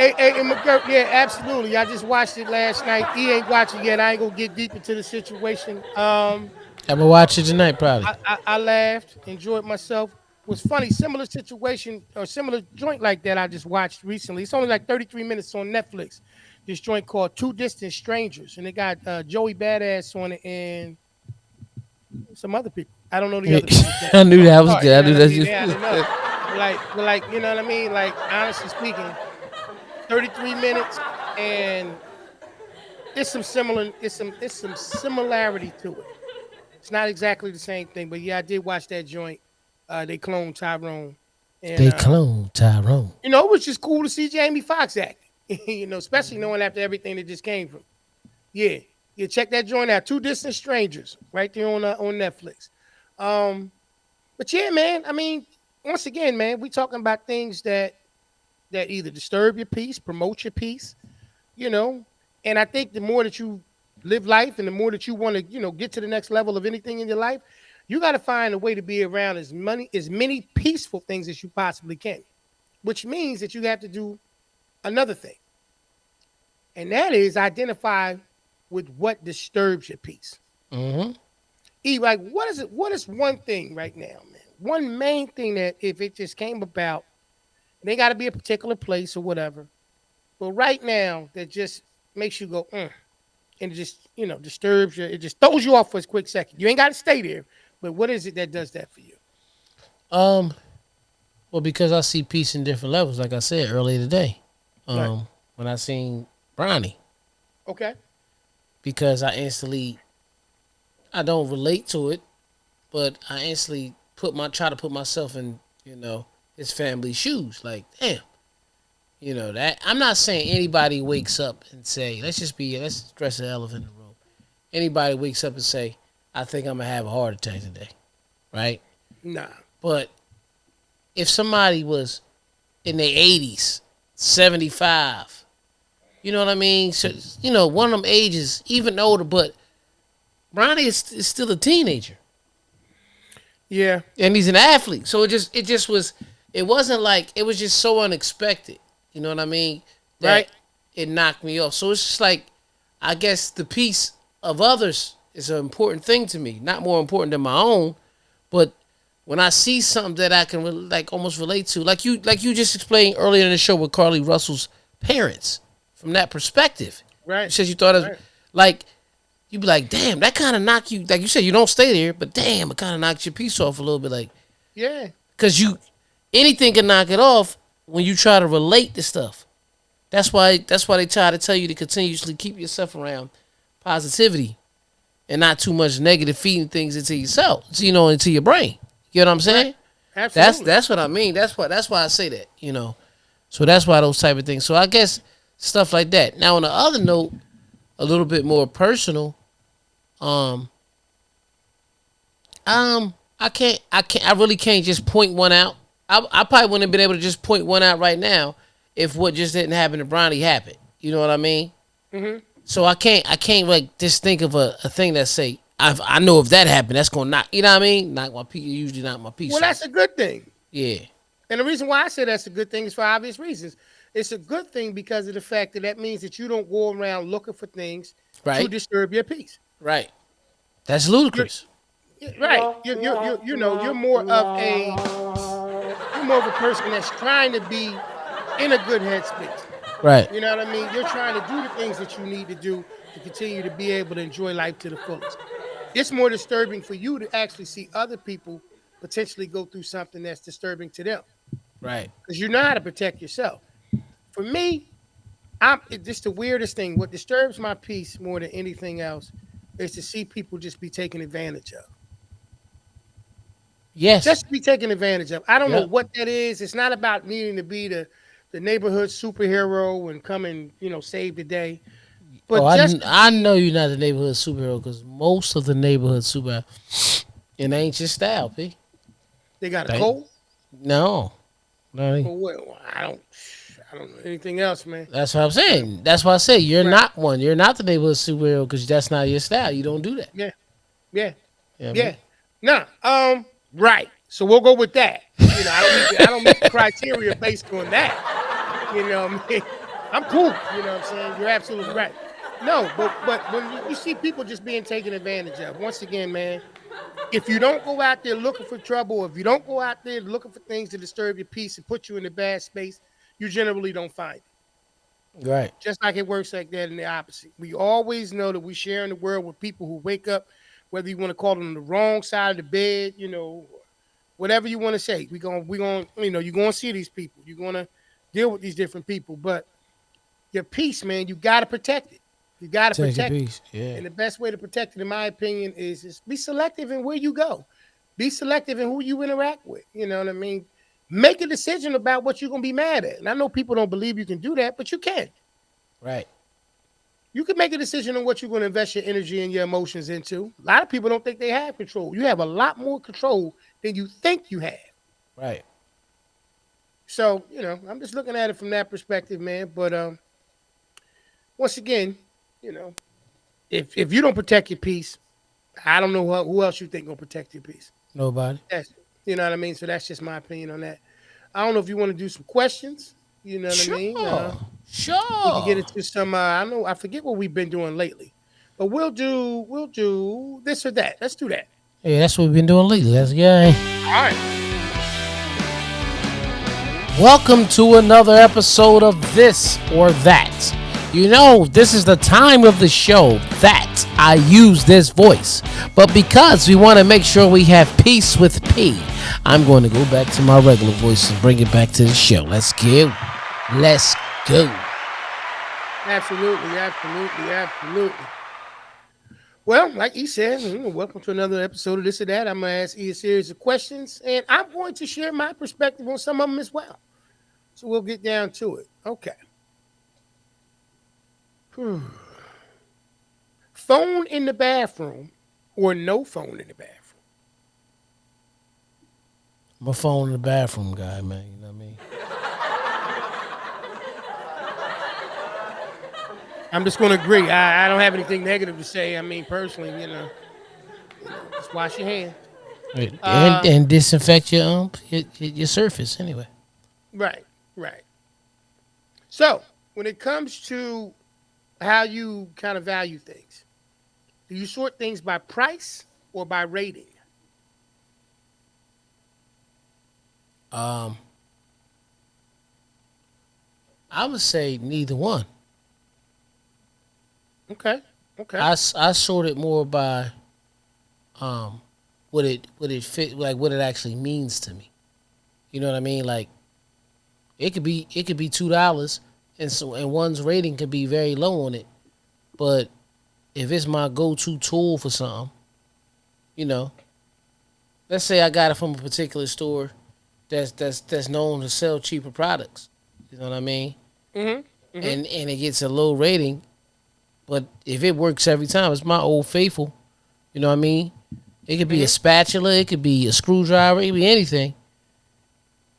absolutely. I just watched it last night. He ain't watched it yet. I ain't gonna get deep into the situation. I'm gonna watch it tonight, probably. I laughed, enjoyed myself. It was funny, similar situation or similar joint like that I just watched recently. It's only like 33 minutes on Netflix. This joint called Two Distant Strangers, and they got Joey Badass on it and some other people. I don't know the other people. I knew that was good. I knew that was like, you know what I mean? Like, honestly speaking, 33 minutes, and it's some similarity to it. It's not exactly the same thing, but yeah, I did watch that joint. They cloned Tyrone. And, it was just cool to see Jamie Foxx act. Especially knowing after everything that just came from. Yeah, check that joint out. Two Distant Strangers, right there on Netflix. But yeah, man. I mean, once again, man, we talking about things that either disturb your peace, promote your peace, and I think the more that you live life and the more that you want to, get to the next level of anything in your life, you got to find a way to be around as many peaceful things as you possibly can, which means that you have to do another thing. And that is identify with what disturbs your peace. Mm-hmm. Like, what is it? What is one thing right now, man? One main thing that if it just came about, they got to be a particular place or whatever. But right now, that just makes you go, and it just, disturbs you. It just throws you off for a quick second. You ain't got to stay there. But what is it that does that for you? Well, because I see peace in different levels, like I said earlier today. When I seen Bronny. Okay. Because I don't relate to it, but I instantly try to put myself in, his family's shoes. Like, damn. That I'm not saying anybody wakes up and say, let's address the elephant in the room. Anybody wakes up and say, I think I'm going to have a heart attack today. Right? Nah. But if somebody was in their 80s, 75, you know what I mean? So, one of them ages, even older, but Bronny is still a teenager. Yeah. And he's an athlete. So it wasn't like, it was just so unexpected. You know what I mean? Right. It knocked me off. So it's just like, I guess the peace of others is an important thing to me. Not more important than my own, but when I see something that I can like almost relate to, like you just explained earlier in the show with Carly Russell's parents, from that perspective. Right. You said you thought of like you'd be like, damn, that kind of knock you. Like you said, you don't stay there, but damn, it kind of knocks your piece off a little bit. Like, yeah, because anything can knock it off when you try to relate to stuff. That's why they try to tell you to continuously keep yourself around positivity and not too much negative feeding things into yourself, into your brain. You know what I'm saying? Right. Absolutely. That's what I mean. That's why I say that. So that's why those type of things. So I guess stuff like that. Now on the other note, a little bit more personal. I really can't just point one out. I probably wouldn't have been able to just point one out right now if what just didn't happen to Bronny happened. You know what I mean? Mm-hmm. So I can't like just think of a thing that say I know if that happened, that's gonna knock. You know what I mean? Usually knock my piece. Well, that's a good thing. Yeah. And the reason why I say that's a good thing is for obvious reasons. It's a good thing because of the fact that means that you don't go around looking for things to disturb your peace. Right. That's ludicrous. Right. You're more of a person that's trying to be in a good headspace. Right. You know what I mean? You're trying to do the things that you need to do to continue to be able to enjoy life to the fullest. It's more disturbing for you to actually see other people potentially go through something that's disturbing to them. Right. Because you know how to protect yourself. For me, it's just the weirdest thing. What disturbs my peace more than anything else is to see people just be taken advantage of. Yes. Just be taken advantage of. I don't know what that is. It's not about needing to be the neighborhood superhero and come and, save the day. But I know you're not the neighborhood superhero because most of the neighborhood superhero it ain't your style, P. They got a cold? No. Well, I don't know anything else, man. That's what I'm saying. That's why I say you're not one. You're not the neighborhood superhero because that's not your style. You don't do that. Yeah. Nah. Right. So we'll go with that. I don't make the criteria based on that. You know what I mean? I'm cool. You know what I'm saying? You're absolutely right. No, but when you see people just being taken advantage of, once again, man, if you don't go out there looking for trouble, if you don't go out there looking for things to disturb your peace and put you in a bad space, you generally don't find it. Right. Just like it works like that in the opposite. We always know that we share in the world with people who wake up, whether you want to call them the wrong side of the bed, whatever you want to say. You're going to see these people. You're going to deal with these different people. But your peace, man, you got to protect it. You got to protect it. Yeah. And the best way to protect it, in my opinion, is be selective in where you go. Be selective in who you interact with. You know what I mean? Make a decision about what you're going to be mad at. And I know people don't believe you can do that, but you can. Right. You can make a decision on what you're going to invest your energy and your emotions into. A lot of people don't think they have control. You have a lot more control than you think you have. Right. So, I'm just looking at it from that perspective, man. But once again, if you don't protect your peace, I don't know who else you think gonna protect your peace. Nobody. You know what I mean? So that's just my opinion on that. I don't know if you want to do some questions. You know what I mean? Sure. We can get into some. I forget what we've been doing lately, but we'll do this or that. Let's do that. Yeah, that's what we've been doing lately. Let's go. All right. Welcome to another episode of This or That. This is the time of the show that I use this voice. But because we want to make sure we have peace with P, I'm going to go back to my regular voice and bring it back to the show. Let's go. Absolutely. Well, like he said, welcome to another episode of This or That. I'm going to ask you a series of questions, and I'm going to share my perspective on some of them as well. So we'll get down to it. Okay. Phone in the bathroom or no phone in the bathroom? I'm a phone in the bathroom guy, man. You know what I mean? I'm just going to agree. I don't have anything negative to say. I mean, personally, just wash your hands. And disinfect your surface anyway. Right. So, when it comes to how you kind of value things, Do you sort things by price or by rating? Um, I would say neither one. Okay. Okay. I sort it more by um what it fit, like what it actually means to me. You know what I mean? Like it could be $2, and one's rating could be very low on it, but if it's my go-to tool for something, you know, let's say I got it from a particular store that's known to sell cheaper products. You know what I mean? Mm-hmm. Mm-hmm. And it gets a low rating, but if it works every time, it's my old faithful. You know what I mean? It could be a Mm-hmm. spatula, it could be a screwdriver, it could be anything.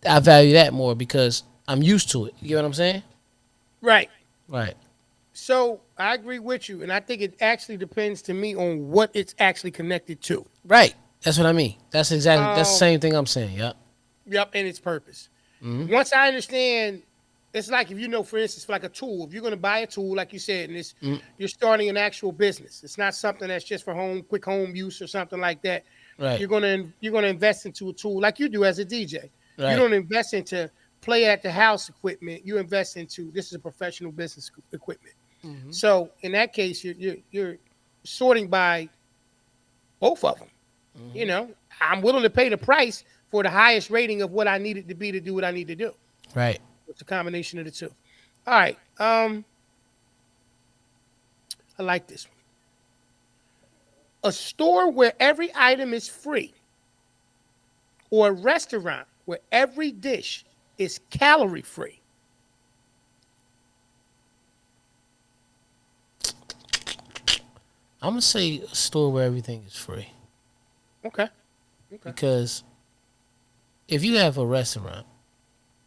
I value that more because I'm used to it. You get what I'm saying? Right. Right. So I agree with you, and I think it actually depends to me on what it's actually connected to. Right. That's what I mean. That's the Um. same thing I'm saying. Yep. Yep, and its purpose. Mm-hmm. Once I understand, it's like if you know, for instance, for like a tool. If you're going to buy a tool, like you said, and it's Mm-hmm. you're starting an actual business. It's not something that's just for quick home use or something like that. Right. You're gonna invest into a tool like you do as a DJ. You Right. don't invest into play at the house equipment. You invest into this is a professional business equipment. Mm-hmm. So in that case, you're sorting by both of them. You Mm-hmm. know, I'm willing to pay the price for the highest rating of what I need it to be to do what I need to do. Right. It's a combination of the two. All right. I like this one. A store where every item is free, or a restaurant where every dish is calorie free. I'm gonna say a store where everything is free Okay. Okay. because if you have a restaurant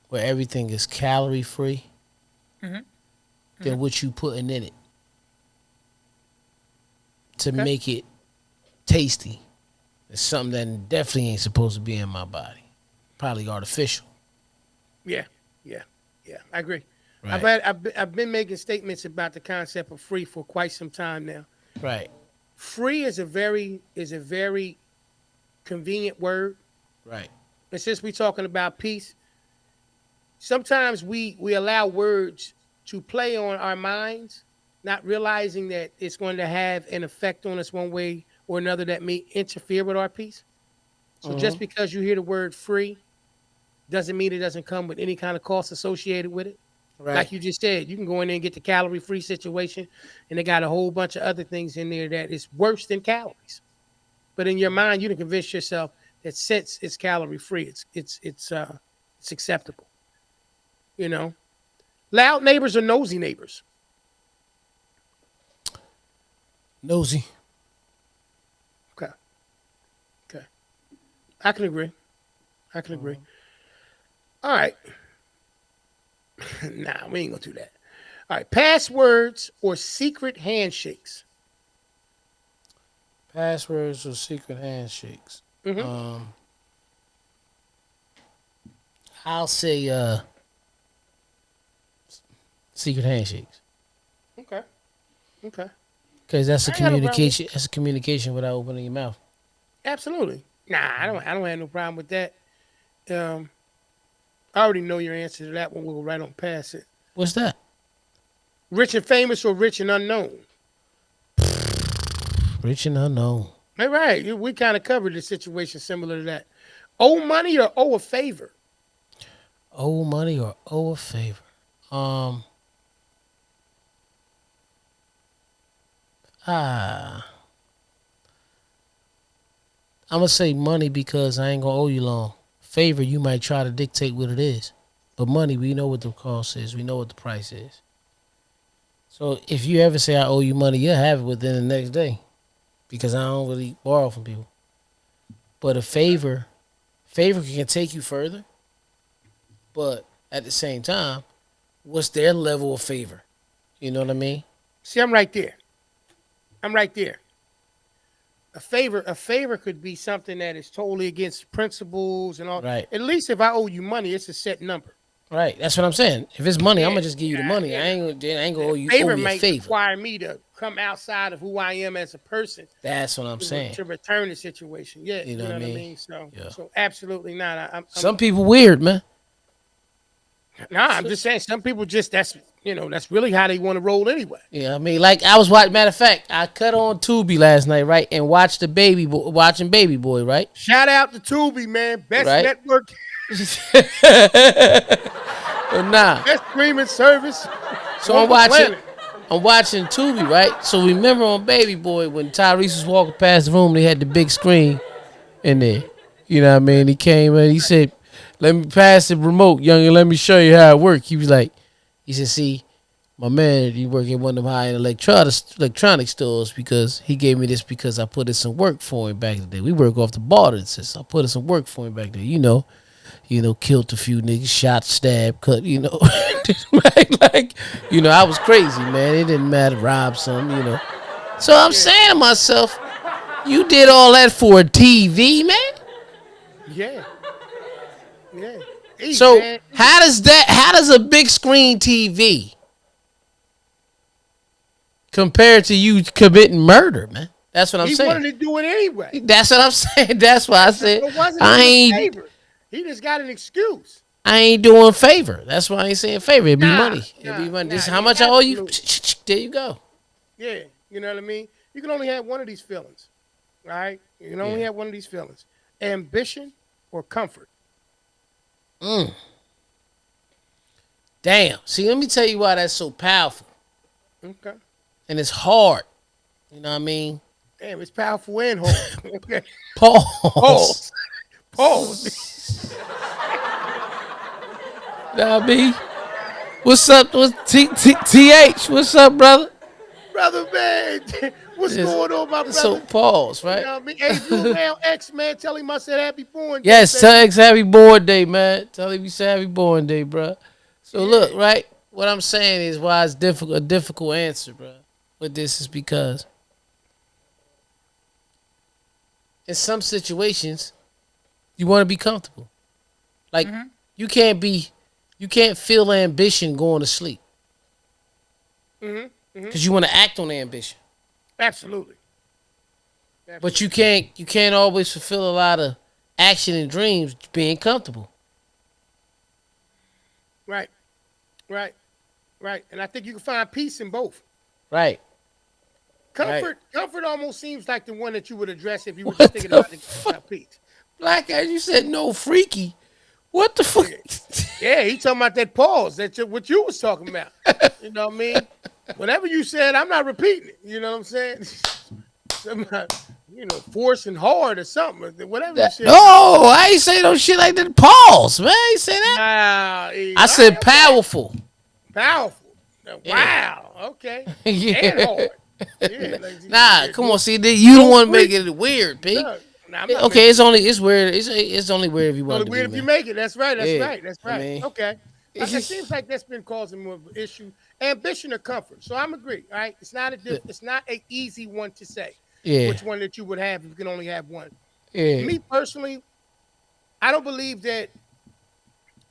where everything is calorie free, Mm-hmm. then what you putting in it to Okay. make it tasty is something that definitely ain't supposed to be in my body. Probably artificial. Yeah. Yeah. Yeah. I agree. Right. I've been making statements about the concept of free for quite some time now. Right. Free is a very convenient word. Right. And since we're talking about peace, sometimes we allow words to play on our minds, not realizing that it's going to have an effect on us one way or another that may interfere with our peace. So just Mm-hmm. because you hear the word free doesn't mean it doesn't come with any kind of cost associated with it. Right. Like you just said, you can go in there and get the calorie free situation, and they got a whole bunch of other things in there that is worse than calories. But in your mind, you can convince yourself that since it's calorie free, it's acceptable. You know, loud neighbors or nosy neighbors. Nosy. Okay, okay, I can agree. I can agree. Mm-hmm. All right, nah, we ain't gonna do that. All right, passwords or secret handshakes. Passwords or secret handshakes. Mm-hmm. Um, I'll say secret handshakes Okay, okay. because that's a I ain't got no problem with. communication. That's a communication without opening your mouth. Absolutely. Nah, I don't have no problem with that. Um, I already know your answer to that one. We'll go right on past it. What's that? Rich and famous or rich and unknown? Rich and unknown. All right, we kind of covered the situation similar to that. Owe money or owe a favor? Owe money or owe a favor. Um. Ah. I'm gonna say money because I ain't gonna owe you long. Favor, you might try to dictate what it is, but money, we know what the cost is. We know what the price is. So if you ever say I owe you money, you'll have it within the next day because I don't really borrow from people. But a favor can take you further. But at the same time, what's their level of favor? You know what I mean? See, I'm right there. I'm right there. A favor could be something that is totally against principles and all. Right. At least if I owe you money, it's a set number. Right. That's what I'm saying. If it's money, I'm gonna just give you the money. I ain't gonna owe you favor a might favor. require me to come outside of who I am as a person. That's what I'm saying. To return the situation. Yeah, you know what I mean? So absolutely not. Some people weird, man. Nah, I'm just saying some people just that's really how they want to roll anyway. Yeah, I mean, like I was watching. Matter of fact, I cut on Tubi last night, right, and watched watching Baby Boy, right. Shout out to Tubi, man, best network. But nah, best streaming service. So I'm watching Tubi, right. So remember on Baby Boy when Tyrese was walking past the room, they had the big screen in there. You know what I mean? He came and he said, "Let me pass the remote, young, and let me show you how it works." He said, "See, my man, he work in one of them high-end electronic stores because he gave me this because I put in some work for him back in the day. We work off the border, since I put in some work for him back there. Killed a few niggas, shot, stabbed, cut, I was crazy, man. It didn't matter, robbed some, So I'm saying to myself, you did all that for a TV, man? Yeah. Hey, so man. How does a big screen TV compare to you committing murder, man? That's what I'm saying. He wanted to do it anyway. That's what I'm saying. That's why I said I ain't. He just got an excuse. I ain't doing favor. That's why I ain't saying favor. It'd be money. It'd be money. This is how much I owe you. There you go. Yeah, you know what I mean? You can only have one of these feelings, right? You can only have one of these feelings. Ambition or comfort. Damn. See, let me tell you why that's so powerful. Okay. And it's hard. You know what I mean? Damn, it's powerful and hard. Okay. Pause. Nah, B. What's up? TH? What's up, brother? Brother, man. What's going on, my brother? So pause, right? You know what I mean? Hey, if you around X, man, tell him I said happy born day. Yes, tell X happy born day, man. Tell him you said happy born day, bro. So look, right? What I'm saying is why it's a difficult answer, bro. But this is because in some situations you want to be comfortable. Like you can't feel ambition going to sleep. Because you want to act on ambition. Absolutely. But you can't always fulfill a lot of action and dreams being comfortable. Right. And I think you can find peace in both. Right. Comfort almost seems like the one that you would address if you were just thinking about peace. Black, as you said, no freaky. What the fuck? Yeah, he talking about that pause. That's what you was talking about. You know what I mean? Whatever you said, I'm not repeating it. You know what I'm saying? Forcing hard or something. Whatever you said. No, I ain't say no shit like that. Pause, man. I ain't say that. I said powerful. Powerful. Wow. Okay. And hard. Yeah, come on. See, you don't want to make it weird, P. Okay, it's weird. It's only weird if you want to. Weird if you make it. That's right. That's right. I mean, okay. It seems like that's been causing more of an issue. Ambition or comfort. So I'm agree. Right? It's not an easy one to say. Yeah. Which one that you would have if you can only have one. Yeah. Me personally, I don't believe that.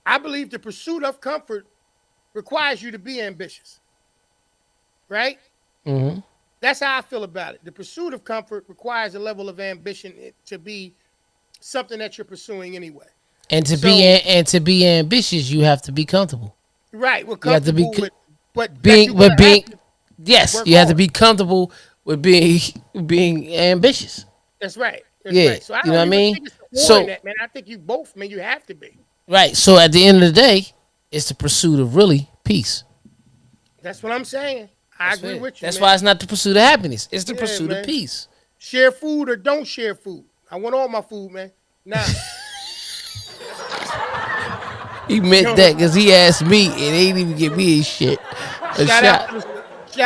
I believe the pursuit of comfort requires you to be ambitious. Right? Mm-hmm. That's how I feel about it. The pursuit of comfort requires a level of ambition to be something that you're pursuing anyway. And to be ambitious, you have to be comfortable. Right. Well, you have to be you have to be comfortable with being ambitious. That's right. Right. So you know what I mean? That, man. I think you both, man, you have to be. Right. So at the end of the day, it's the pursuit of really peace. That's what I'm saying. I agree with you. That's why it's not the pursuit of happiness. It's the pursuit of peace. Share food or don't share food. I want all my food, man. Nah. He meant that because he asked me and they didn't even give me his shit. Shout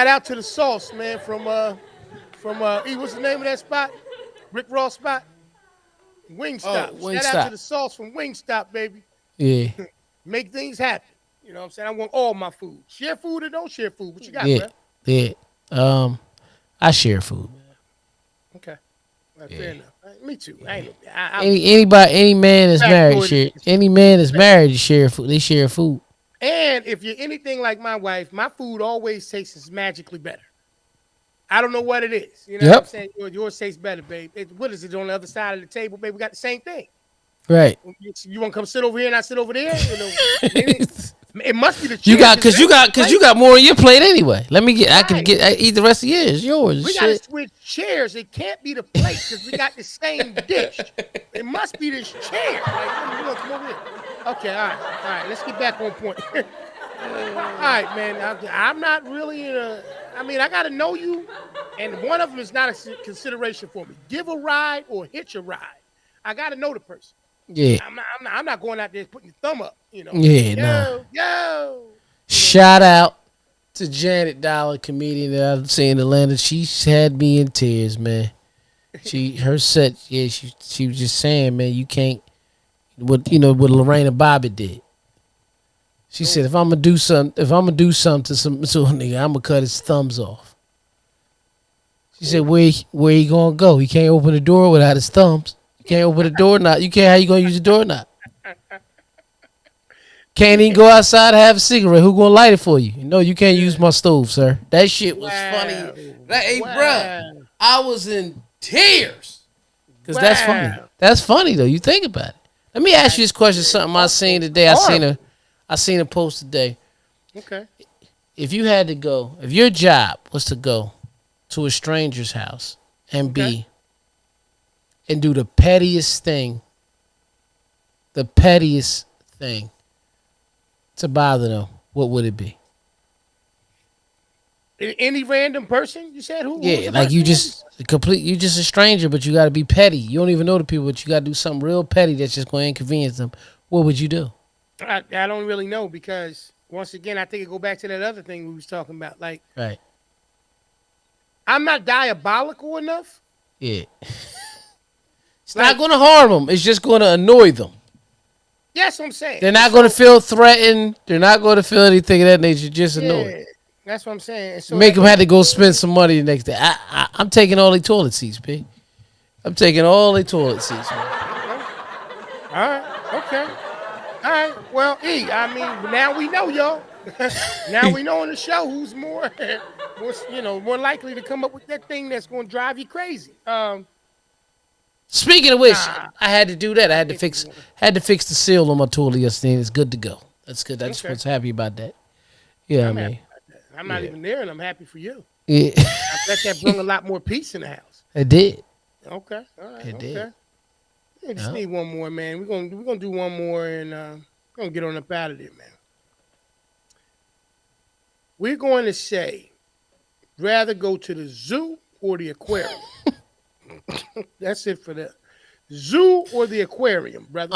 out to the sauce, man, from what's the name of that spot? Rick Ross spot? Wingstop. Shout out to the sauce from Wingstop, baby. Yeah. Make things happen. You know what I'm saying? I want all my food. Share food or don't share food. What you got, bro? Yeah. I share food. Okay. Fair enough. Me too. Any man that's married share. Any man that's married share food. They share food. And if you're anything like my wife, my food always tastes magically better. I don't know what it is. You know what I'm saying? Yours tastes better, babe. What is it on the other side of the table, babe? We got the same thing. Right. You want to come sit over here and I sit over there? You know, it must be the chair. You got more on your plate anyway. Let me get. I eat the rest of yours. It's yours. We got to switch chairs. It can't be the plate because we got the same dish. It must be this chair. Like, you want to come over here? Okay, all right. Let's get back on point. All right, man. I'm not really in a. I mean, I got to know you, and one of them is not a consideration for me. Give a ride or hitch a ride. I got to know the person. Yeah. I'm not going out there putting your thumb up. You know. Yeah. Yo. Shout out to Janet Dollar, comedian that I've seen in Atlanta. She had me in tears, man. Her set. Yeah. She was just saying, man, you can't. What Lorena Bobbitt did. She said, if I'm gonna do something to some nigga, I'm gonna cut his thumbs off. She said, where he gonna go? He can't open the door without his thumbs. You can't open the door knob. You can't. How you gonna use the door knob? Can't even go outside and have a cigarette. Who gonna light it for you? No, you can't use my stove, sir. That shit was funny. Bro, I was in tears because that's funny. That's funny though. You think about it. Let me ask you this question. Something I seen today. I seen a post today. Okay. If you had to go, if your job was to go to a stranger's house and and do the pettiest thing to bother them, what would it be? Any random person? You said who? Yeah, like you just a stranger, but you got to be petty. You don't even know the people, but you got to do something real petty that's just going to inconvenience them. What would you do? I don't really know because once again, I think it go back to that other thing we was talking about. Like, right. I'm not diabolical enough. Yeah. It's not going to harm them. It's just going to annoy them. Yes, I'm saying. They're not going to feel threatened. They're not going to feel anything of that nature. Just annoyed. That's what I'm saying. So make them have to go spend some money the next day. I'm taking all the toilet seats, P. I'm taking all the toilet seats, man. All right. Okay. All right. Well, I mean, now we know, y'all. Now we know on the show who's more likely to come up with that thing that's going to drive you crazy. Speaking of which, I had to do that. I had to fix the seal on my toilet yesterday. It's good to go. That's good. I just was happy about that. Yeah, I mean. I'm not even there, and I'm happy for you. Yeah. I bet that brought a lot more peace in the house. It did. Okay. All right. It did. We just need one more, man. We're gonna do one more, and we're gonna get on up out of there, man. We're going to say, rather go to the zoo or the aquarium. That's it for that. Zoo or the aquarium, brother.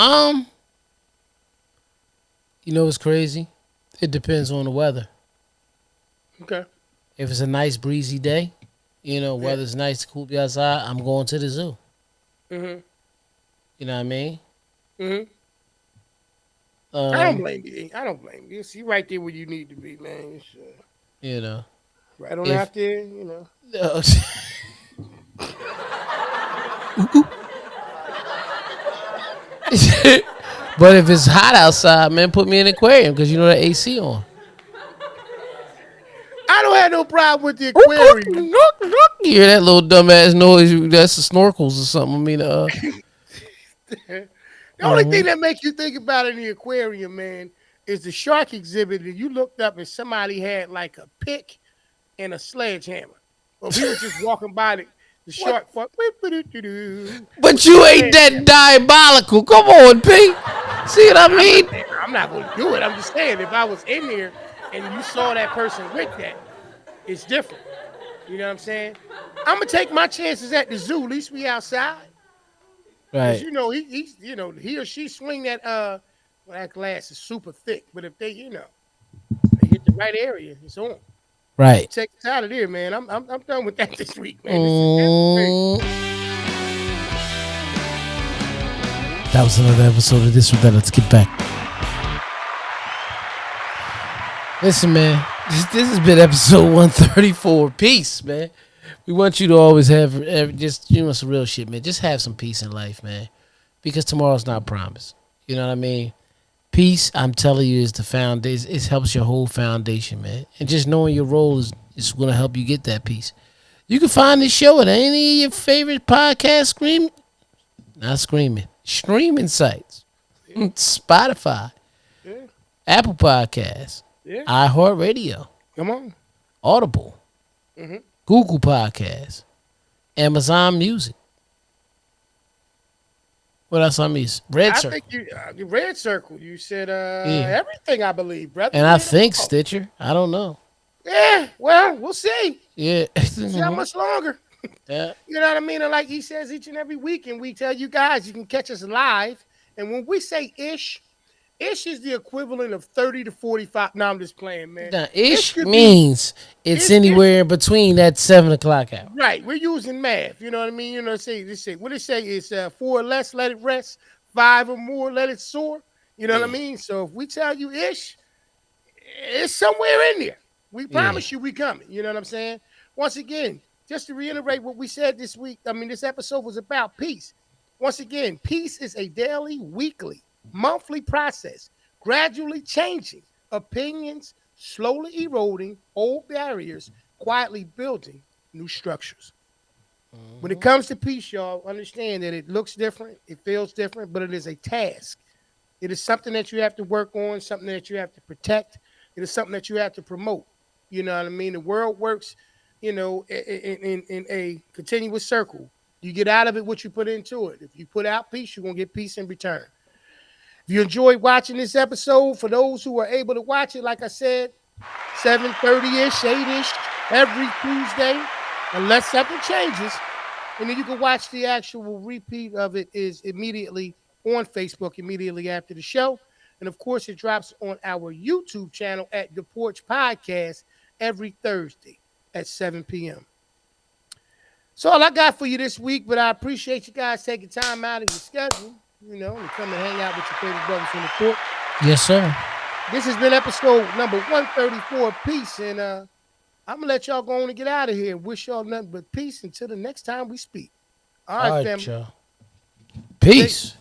You know what's crazy? It depends on the weather. Okay. If it's a nice breezy day, weather's nice to cool be outside, I'm going to the zoo. Mm-hmm. You know what I mean? Mm-hmm. I don't blame you. See, right there where you need to be, man. Right on out there, But if it's hot outside, man, put me in an aquarium because you know the AC on. I don't have no problem with the aquarium. You hear that little dumbass noise? That's the snorkels or something. I mean, the only thing that makes you think about it in the aquarium, man, is the shark exhibit that you looked up and somebody had like a pick and a sledgehammer. Or we were just walking by the shark. But you ain't that diabolical. Come on, P. See what I mean? I'm not going to do it. I'm just saying, if I was in there and you saw that person with that, it's different. You know what I'm saying? I'm going to take my chances at the zoo. At least we outside. Right. He or she swing that, that glass is super thick. But if they hit the right area, it's on. Right. Check us out of there, man. I'm done with that this week, man. That was another episode of This or That. Let's get back. Listen, man. This has been episode 134. Peace, man. We want you to always have just some real shit, man. Just have some peace in life, man, because tomorrow's not promised. You know what I mean? Peace, I'm telling you, is the foundation. It helps your whole foundation, man. And just knowing your role is going to help you get that peace. You can find this show at any of your favorite podcast streaming sites. Yeah. Spotify, yeah. Apple Podcasts, yeah. iHeartRadio, come on, Audible, Google Podcasts, Amazon Music. What else I miss? Red Circle. I think you Red Circle. You said everything, I believe, brother. And I think Stitcher. I don't know. Yeah, well, we'll see. Yeah. See how much longer. Yeah. You know what I mean? And like he says each and every week, and we tell you guys, you can catch us live. And when we say ish is the equivalent of 30 to 45. No, I'm just playing, man. Now, ish means it's anywhere in between that 7 o'clock hour. Right. We're using math. You know what I mean? You know, what it say is 4 or less, let it rest. 5 or more, let it soar. You know what I mean? So if we tell you ish, it's somewhere in there. We promise you we coming. You know what I'm saying? Once again, just to reiterate what we said this week, this episode was about peace. Once again, peace is a daily, weekly, monthly process, gradually changing opinions, slowly eroding old barriers, quietly building new structures. When it comes to peace, y'all, understand that it looks different, it feels different, but it is a task. It is something that you have to work on, something that you have to protect. It is something that you have to promote. You know what I mean? The world works, in a continuous circle. You get out of it what you put into it. If you put out peace, you're going to get peace in return. If you enjoyed watching this episode, for those who are able to watch it, like I said, 7:30-ish, 8-ish, every Tuesday, unless something changes. And then you can watch the actual repeat of it is immediately on Facebook, immediately after the show. And, of course, it drops on our YouTube channel at The Porch Podcast every Thursday at 7 p.m. So all I got for you this week, but I appreciate you guys taking time out of your schedule, and come and hang out with your favorite brothers from the court. Yes, sir. This has been episode number 134 of Peace, and I'm going to let y'all go on and get out of here and wish y'all nothing but peace until the next time we speak. All right, family. Y'all. Peace.